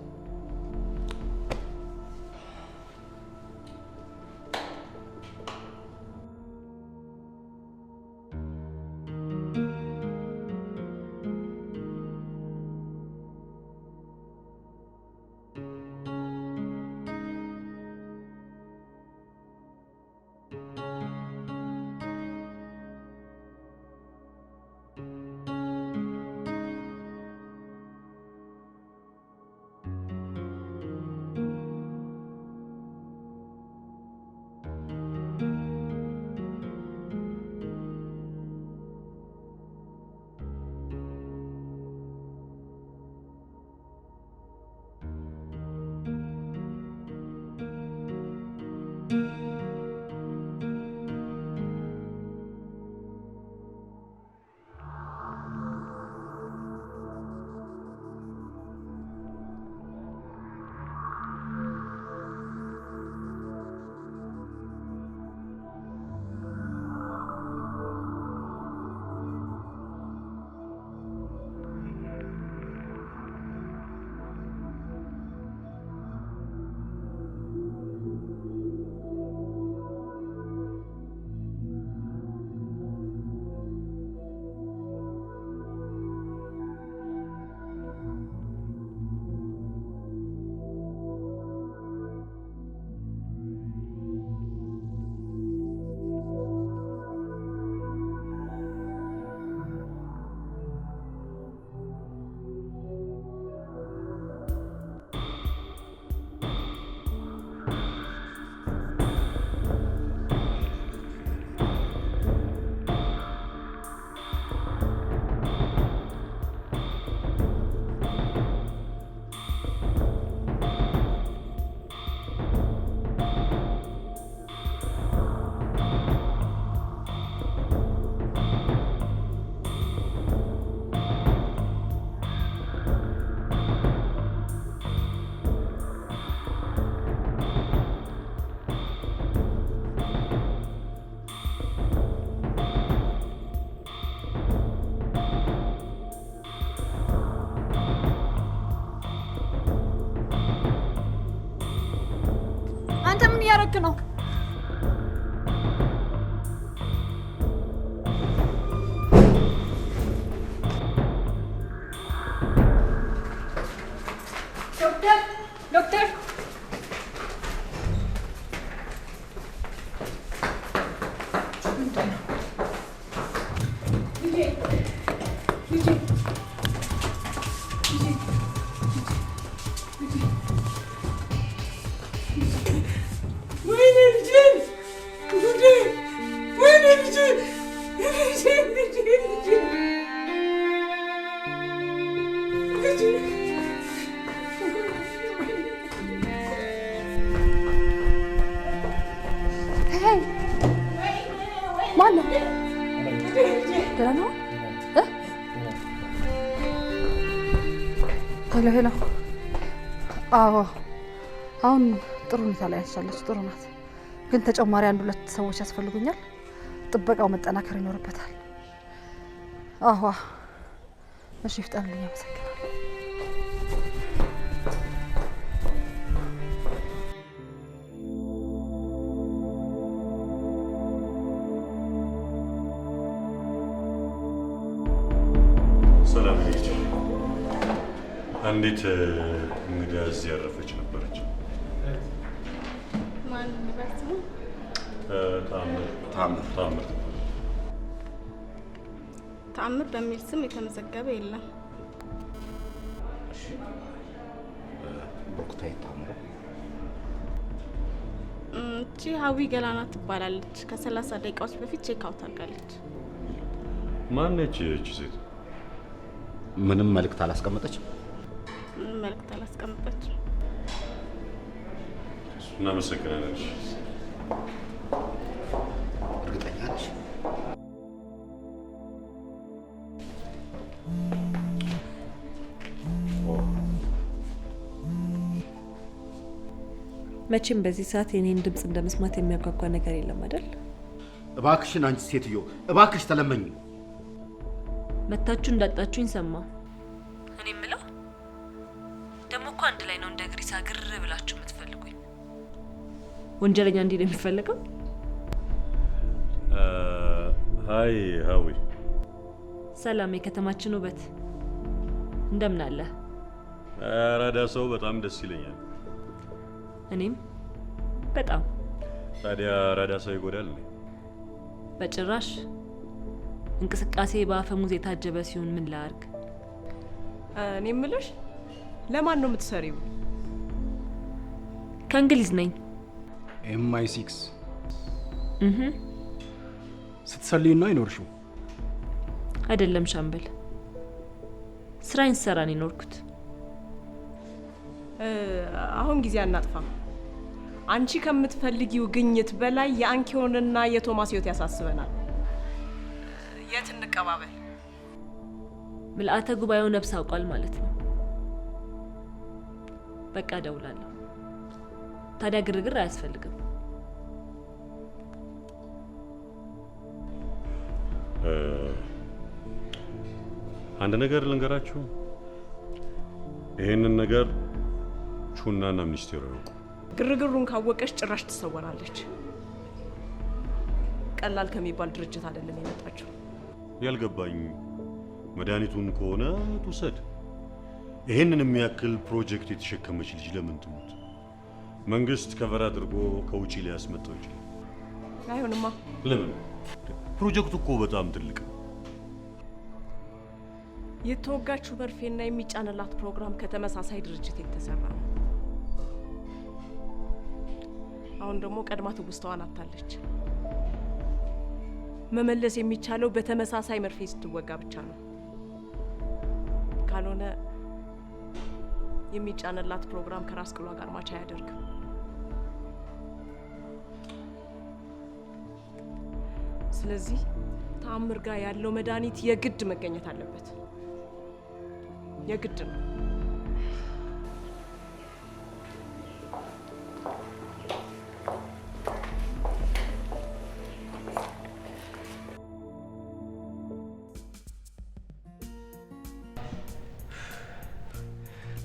አንተ ምን እያደረክ ነው? ዶክተር ማነው? ደህና ነው? ሄሎ ሄሎ። አዎ አሁን ጥሩ ሁኔታ ላይ ያለች፣ ጥሩ ናት። ግን ተጨማሪ 1-2 ሰዎች ያስፈልጉኛል። ጥበቃው መጠናከር ይኖርበታል። አዎ እሺ፣ ፍጠንልኝ። አመሰግናለሁ። ሰላም ልጅ፣ አንዲት እንግዳ እዚህ ያረፈች ነበረች። ማን ነበር ስሙ? ታምር። ተአምር በሚል ስም የተመዘገበ የለም። እሺ ብሩክታይት ታምሩ እቺ ሀዊ ገላና ትባላለች። ከ30 ደቂቃዎች በፊት ቼክ አውት አድርጋለች። ማን ነች እቺ ሴት? ምንም መልእክት አላስቀመጠችም። ምንም መልእክት አላስቀመጠችም። እናመሰግናለን። እርግጠኛ ነሽ? መቼም በዚህ ሰዓት የኔን ድምጽ እንደመስማት የሚያጓጓ ነገር የለም አይደል? እባክሽን አንቺ ሴትዮ እባክሽ ተለመኝ። መታችሁ እንዳጣችሁኝ ሰማሁ። እኔ የምለው ደግሞ እኮ አንድ ላይ ነው እንደ ግሪሳ ግር ብላችሁ የምትፈልጉኝ። ወንጀለኛ እንዲህ ነው የሚፈልገው? ሃይ ሀዊ። ሰላም የከተማችን ውበት እንደምን አለ? አራዳ ሰው በጣም ደስ ይለኛል። እኔም በጣም። ታዲያ አራዳ ሰው ይጎዳል? በጭራሽ። እንቅስቃሴ በአፈሙዝ የታጀበ ሲሆን ምን ላርግ? እኔ የምልሽ ለማን ነው የምትሰሪው? ከእንግሊዝ ነኝ። MI6 ስትሰልይ ነው አይኖርሽው? አይደለም ሻምበል፣ ስራዬን ስሰራ ነው የኖርኩት። አሁን ጊዜ አናጥፋ። አንቺ ከምትፈልጊው ግኝት በላይ የአንኪዮንና የቶማስ ህይወት ያሳስበናል። የት እንቀባበል? ምልአተ ጉባኤው ነፍስ አውቋል ማለት ነው። በቃ እደውላለሁ። ታዲያ ግርግር አያስፈልግም። አንድ ነገር ልንገራችሁ። ይሄንን ነገር ቹናና ሚኒስቴሩ ያውቁ። ግርግሩን ካወቀሽ ጭራሽ ትሰወራለች። ቀላል ከሚባል ድርጅት አይደለም የመጣችው። ያልገባኝ መድኃኒቱን ከሆነ ትውሰድ። ይሄንን የሚያክል ፕሮጀክት የተሸከመች ልጅ ለምን ትሙት? መንግስት ከቨር አድርጎ ከውጪ ሊያስመጣው ይችላል። አይሆንማ። ለምን? ፕሮጀክቱ እኮ በጣም ትልቅ ነው። የተወጋችው መርፌና የሚጫንላት ፕሮግራም ከተመሳሳይ ድርጅት የተሰራ ነው። አሁን ደግሞ ቀድማ ትውስታዋን አታለች። መመለስ የሚቻለው በተመሳሳይ መርፌ ስትወጋ ብቻ ነው። ካልሆነ የሚጫንላት ፕሮግራም ከራስ ቅሏ ጋር ማቻ አያደርግም። ስለዚህ ተአምር ጋር ያለው መድኃኒት የግድ መገኘት አለበት። የግድ ነው።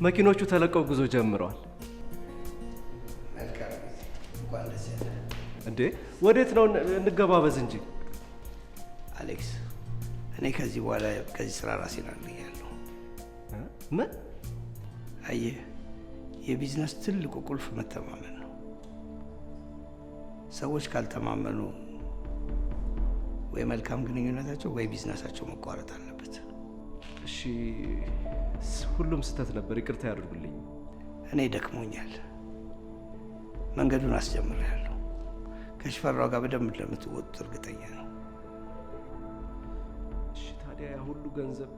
መኪኖቹ ተለቀው ጉዞ ጀምረዋል። እንኳን ደስ ያለ። እንዴ ወዴት ነው? እንገባበዝ እንጂ አሌክስ፣ እኔ ከዚህ በኋላ ከዚህ ስራ ራሴን አግኛለሁ። ምን? አየህ፣ የቢዝነስ ትልቁ ቁልፍ መተማመን ነው። ሰዎች ካልተማመኑ ወይ መልካም ግንኙነታቸው ወይ ቢዝነሳቸው መቋረጥ አለበት። እሺ፣ ሁሉም ስህተት ነበር፣ ይቅርታ ያድርጉልኝ። እኔ ደክሞኛል። መንገዱን አስጀምሬያለሁ። ከሽፈራው ጋር በደንብ እንደምትወጡት እርግጠኛ ነው። እሺ፣ ታዲያ ያ ሁሉ ገንዘብ?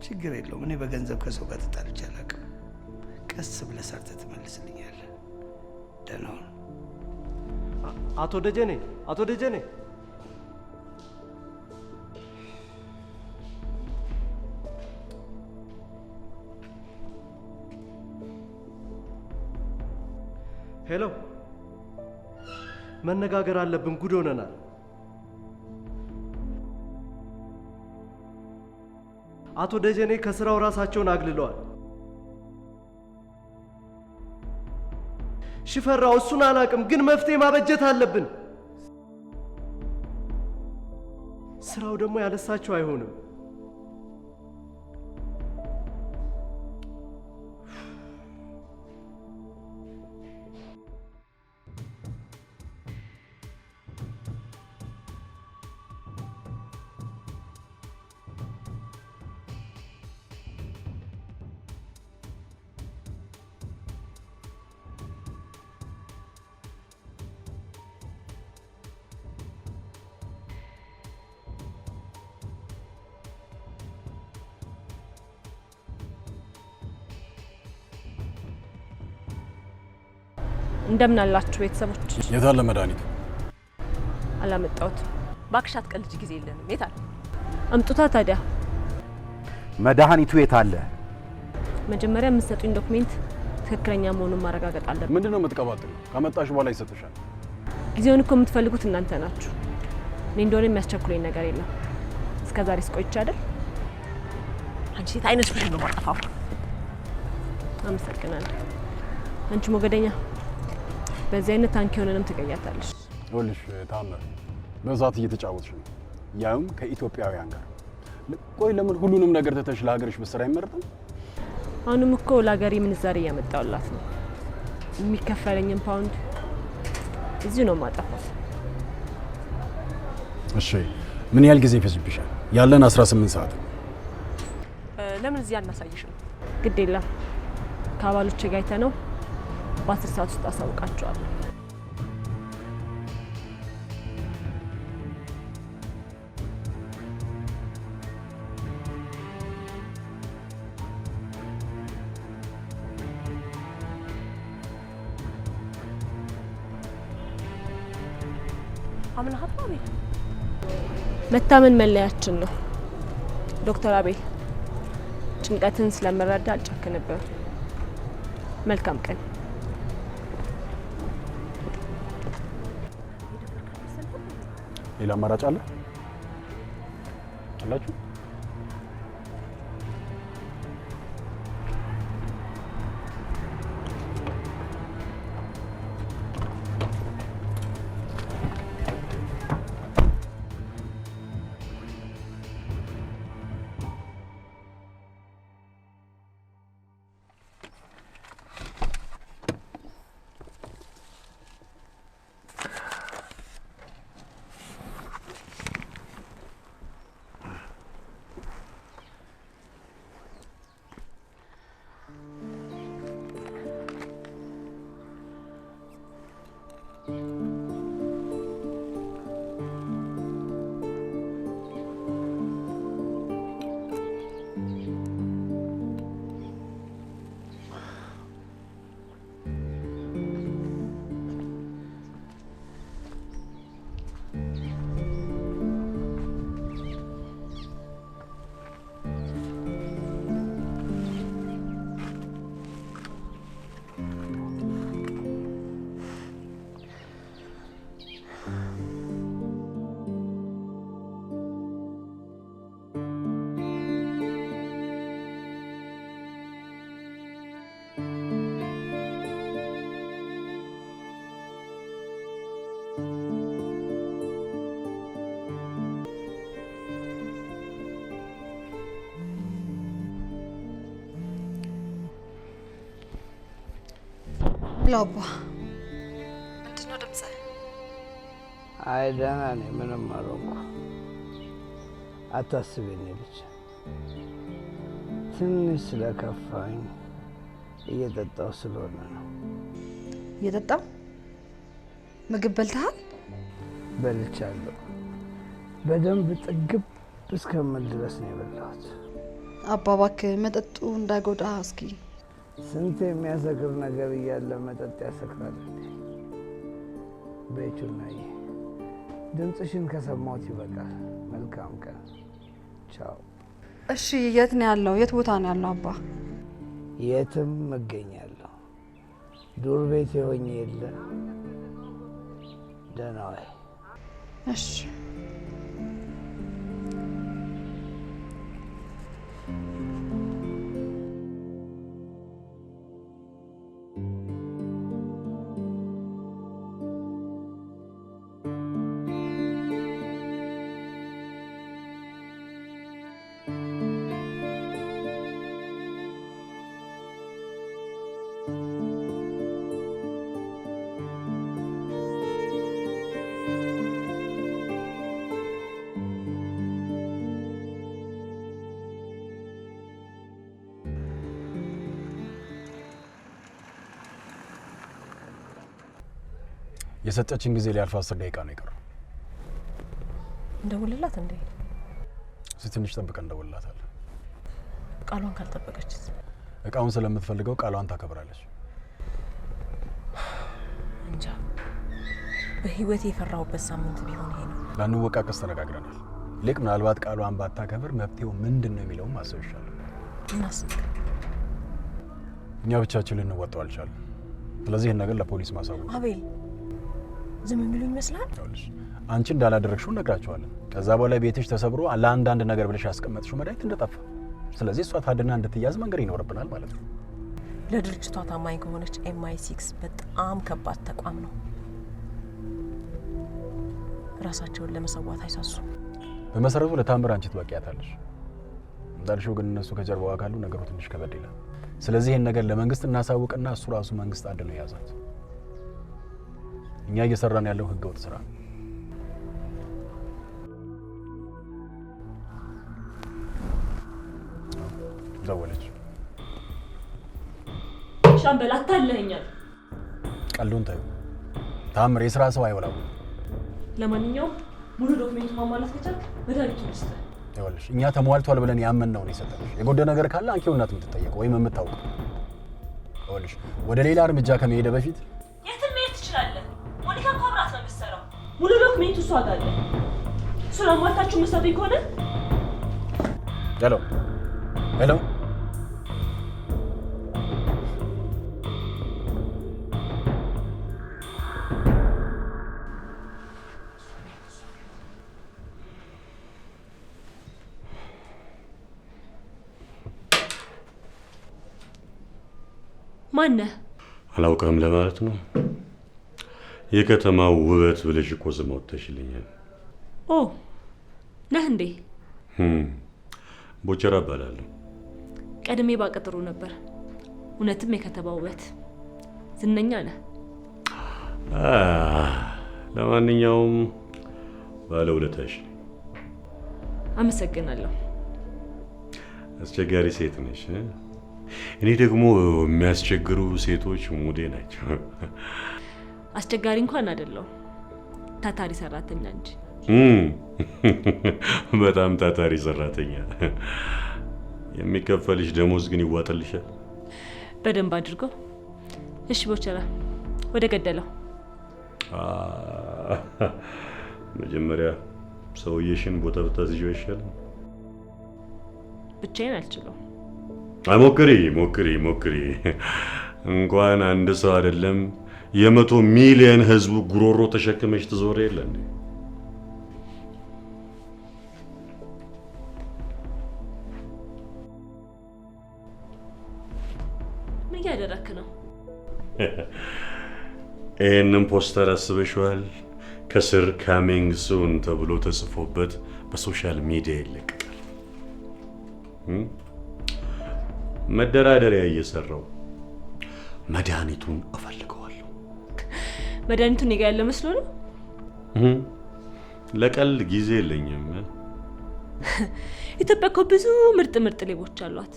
ችግር የለውም። እኔ በገንዘብ ከሰው ጋር ተጣልቼ አላውቅም። ቀስ ብለህ ሰርተህ ትመልስልኛለህ። ደህና ሁን። አቶ ደጀኔ፣ አቶ ደጀኔ፣ ሄሎ፣ መነጋገር አለብን። ጉድ ሆነናል። አቶ ደጀኔ ከስራው ራሳቸውን አግልለዋል። ሽፈራው፣ እሱን አላውቅም፣ ግን መፍትሄ ማበጀት አለብን። ስራው ደግሞ ያለሳቸው አይሆንም። እንደምን አላችሁ ቤተሰቦች? የት አለ መድኃኒቱ? አላመጣሁትም። እባክሽ አትቀልጂ፣ ጊዜ የለንም። የት አለ? አምጡታ ታዲያ። መድኃኒቱ የት አለ? መጀመሪያ የምትሰጡኝ ዶክሜንት ትክክለኛ መሆኑን ማረጋገጥ አለብን። ምንድነው የምትቀባጥሪው? ከመጣሽ በኋላ ይሰጥሻል። ጊዜውን እኮ የምትፈልጉት እናንተ ናችሁ። እኔ እንደሆነ የሚያስቸኩለኝ ነገር የለም። እስከዛሬ ስቆይቼ አይደል? አንቺ ሴት አይነትሽ ነው ማጠፋው። አመሰግናለሁ። አንቺ ሞገደኛ፣ በዚህ አይነት ታንኪ ሆነንም ትገያታለሽ። ይኸውልሽ ታምር፣ በዛት እየተጫወትሽ ነው፣ ያውም ከኢትዮጵያውያን ጋር። ቆይ ለምን ሁሉንም ነገር ትተሽ ለሀገርሽ ብትሰሪ አይመረጥም? አሁንም እኮ ለሀገሬ ምንዛሬ እያመጣሁላት ነው። የሚከፈለኝን ፓውንድ እዚሁ ነው የማጠፋው። እሺ፣ ምን ያህል ጊዜ ይፈጅብሻል? ያለን 18 ሰዓት። ለምን እዚህ አናሳይሽም? ግድ የለም፣ ከአባሎቼ ጋር አይተነው በ10 ሰዓት ውስጥ አሳውቃቸዋለሁ። አምናሃት ነው አቤል? መታመን መለያችን ነው ዶክተር አቤል። ጭንቀትን ስለምረዳ አልጨክንብህም። መልካም ቀን። ሌላ አማራጭ አለ አላችሁ? ላባ ምንድነው ድምጽህ? አይ ደህና ነኝ፣ ምንም አልሆንኩ። አታስቢ፣ እኔ ብቻ ትንሽ ስለከፋኝ እየጠጣሁ ስለሆነ ነው። እየጠጣው? ምግብ በልተሃል? በልቻለሁ። በደንብ ጥግብ እስከምል ድረስ ነው የበላሁት። አባ እባክህ መጠጡ እንዳይጎዳ እስኪ። ስንት የሚያሰክር ነገር እያለ መጠጥ ያሰክራል። ቤቱናዬ ድምፅሽን ከሰማሁት ይበቃል። መልካም ቀን። ቻው። እሺ፣ የት ነው ያለው? የት ቦታ ነው ያለው አባ? የትም እገኛለሁ። ዱር ቤት የሆኜ የለ። ደህና ዋይ። እሺ። የሰጠችን ጊዜ ሊያልፍ 10 ደቂቃ ነው የቀረው። እንደውልላት እንዴ? ትንሽ ጠብቀን እንደውልላታለን። ቃሏን ካልጠበቀችስ? እቃውን ስለምትፈልገው ቃሏን ታከብራለች። እንጃ በህይወት የፈራሁበት ሳምንት ቢሆን ይሄ ነው። ላንወቃቀስ ተነጋግረናል። ልክ ምናልባት ቃሏን ባታከብር መፍትሄው ምንድን ነው የሚለውን ማሰብ ይሻላል። እናስብ። እኛ ብቻችን ልንወጣው አልቻለም። ስለዚህ ይህን ነገር ለፖሊስ ማሳወቅ። አቤል ዝም የሚሉ ይመስላል። አንቺ እንዳላደረግሽው እነግራቸዋለን። ከዛ በኋላ ቤትሽ ተሰብሮ ለአንዳንድ ነገር ብለሽ ያስቀመጥሽው መድኃኒት እንደጠፋ፣ ስለዚህ እሷ ታድና እንድትያዝ መንገድ ይኖርብናል ማለት ነው። ለድርጅቷ ታማኝ ከሆነች MI6 በጣም ከባድ ተቋም ነው። ራሳቸውን ለመሰዋት አይሳሱ። በመሰረቱ ለታምር አንቺ ትበቂያታለሽ እንዳልሽው፣ ግን እነሱ ከጀርባዋ ካሉ ነገሩ ትንሽ ከበድ ይላል። ስለዚህ ይህን ነገር ለመንግስት እናሳውቅና እሱ ራሱ መንግስት አድኖ የያዛት። እኛ እየሰራን ያለው ህገወጥ ስራ ነው። ደወለች። ሻምበል አታለኸኛል። ቀልዱን ታዩ። ታምር የስራ ሰው አይወላው። ለማንኛውም ሙሉ ዶክሜንት ማሟላት ከቻልክ መድኃኒቱን ልስጥህ። ይኸውልሽ እኛ ተሟልቷል ብለን ያመንነው ነው የሰጠንሽ። የጎደለ ነገር ካለ አንቺው እናት የምትጠየቀው ወይም የምታውቀው። ይኸውልሽ ወደ ሌላ እርምጃ ከመሄደ በፊት የትም መሄድ ትችላለህ። ሞኒካ እኮ አብራት ነው የምትሰራው። ሙሉ ዶክሜንቱ እሷ ጋር አለ። እሱን አሟልታችሁ የምትሰጡኝ ከሆነ ሄሎ ሄሎ ማነህ? አላውቅም ለማለት ነው። የከተማው ውበት ብለሽ እኮ ስም አውጥተሽልኛል። ኦ ነህ እንዴ? ቦቸራ እባላለሁ። ቀድሜ ባቀጥሩ ነበር። እውነትም የከተማው ውበት ዝነኛ ነህ። ለማንኛውም ባለውለታሽ ነኝ። አመሰግናለሁ። አስቸጋሪ ሴት ነሽ። እኔ ደግሞ የሚያስቸግሩ ሴቶች ሙዴ ናቸው። አስቸጋሪ እንኳን አይደለሁ፣ ታታሪ ሰራተኛ እንጂ። በጣም ታታሪ ሰራተኛ። የሚከፈልሽ ደሞዝ ግን ይዋጥልሻል? በደንብ አድርጎ። እሺ ቦቸራ፣ ወደ ገደለው። መጀመሪያ ሰውዬሽን ቦታ ብታስይው ይሻላል። ብቻዬን አልችለው። ሞክሪ። እንኳን አንድ ሰው አይደለም 100 ሚሊዮን ህዝብ ጉሮሮ ተሸክመሽ ትዞር የለ እንዴ? ምን እያደረክ ነው? ይህንን ፖስተር አስበሽዋል? ከስር ካሚንግ ሱን ተብሎ ተጽፎበት በሶሻል ሚዲያ ይለቀቃል። መደራደሪያ እየሰራው መድኃኒቱን እፈልገዋለሁ። መድኃኒቱን እኔ ጋ ያለ መስሎ ነው? ለቀልድ ጊዜ የለኝም። ኢትዮጵያ እኮ ብዙ ምርጥ ሌቦች አሏት።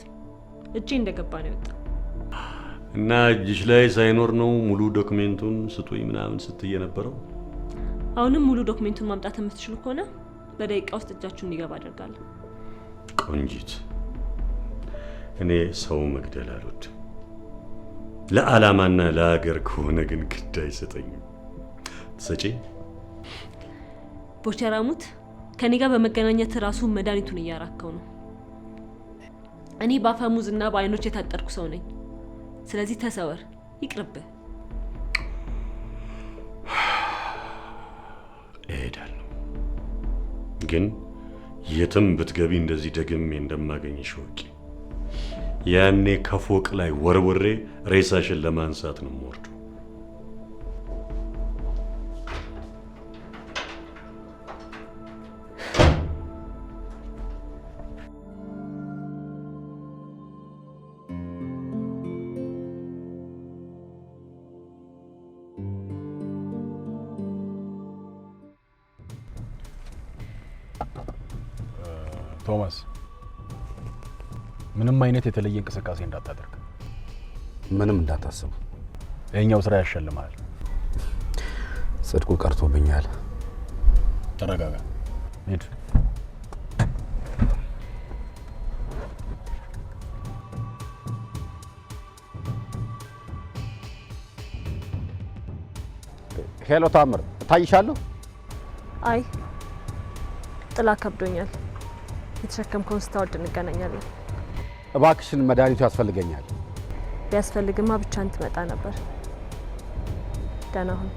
እጄ እንደገባ ነው የወጣው። እና እጅሽ ላይ ሳይኖር ነው ሙሉ ዶክሜንቱን ስጡኝ ምናምን ስትይ የነበረው? አሁንም ሙሉ ዶክሜንቱን ማምጣት የምትችሉ ከሆነ በደቂቃ ውስጥ እጃችሁን እንዲገባ አደርጋለሁ። ቆንጂት፣ እኔ ሰው መግደል አልወድም። ለዓላማና ለሀገር ከሆነ ግን ግድ አይሰጠኝም። ትሰጪኝ? ቦቸራ ሙት፣ ከኔ ጋር በመገናኘት ራሱ መድኃኒቱን እያራከው ነው። እኔ በአፈሙዝና በአይኖች የታጠርኩ ሰው ነኝ። ስለዚህ ተሰወር፣ ይቅርብህ። እሄዳለሁ፣ ግን የትም ብትገቢ እንደዚህ ደግሜ እንደማገኝሽ ወቂ። ያኔ ከፎቅ ላይ ወርውሬ ሬሳሽን ለማንሳት ነው የምወርደው። ቶማስ፣ ምንም አይነት የተለየ እንቅስቃሴ እንዳታደርግ። ምንም እንዳታስቡ። ይሄኛው ስራ ያሸልማል። ጽድቁ ቀርቶብኛል። ተረጋጋ። ሂድ። ሄሎ ታምር፣ እታይሻለሁ? አይ ጥላ ከብዶኛል። የተሸከምከውን ስታወርድ እንገናኛለን። እባክሽን መድኃኒቱ ያስፈልገኛል። ቢያስፈልግማ ብቻህን ትመጣ ነበር። ደህና ሁን።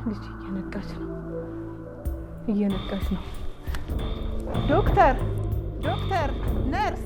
ልጅ እየነቃች ነው፣ እየነቃች ነው። ዶክተር፣ ዶክተር፣ ነርስ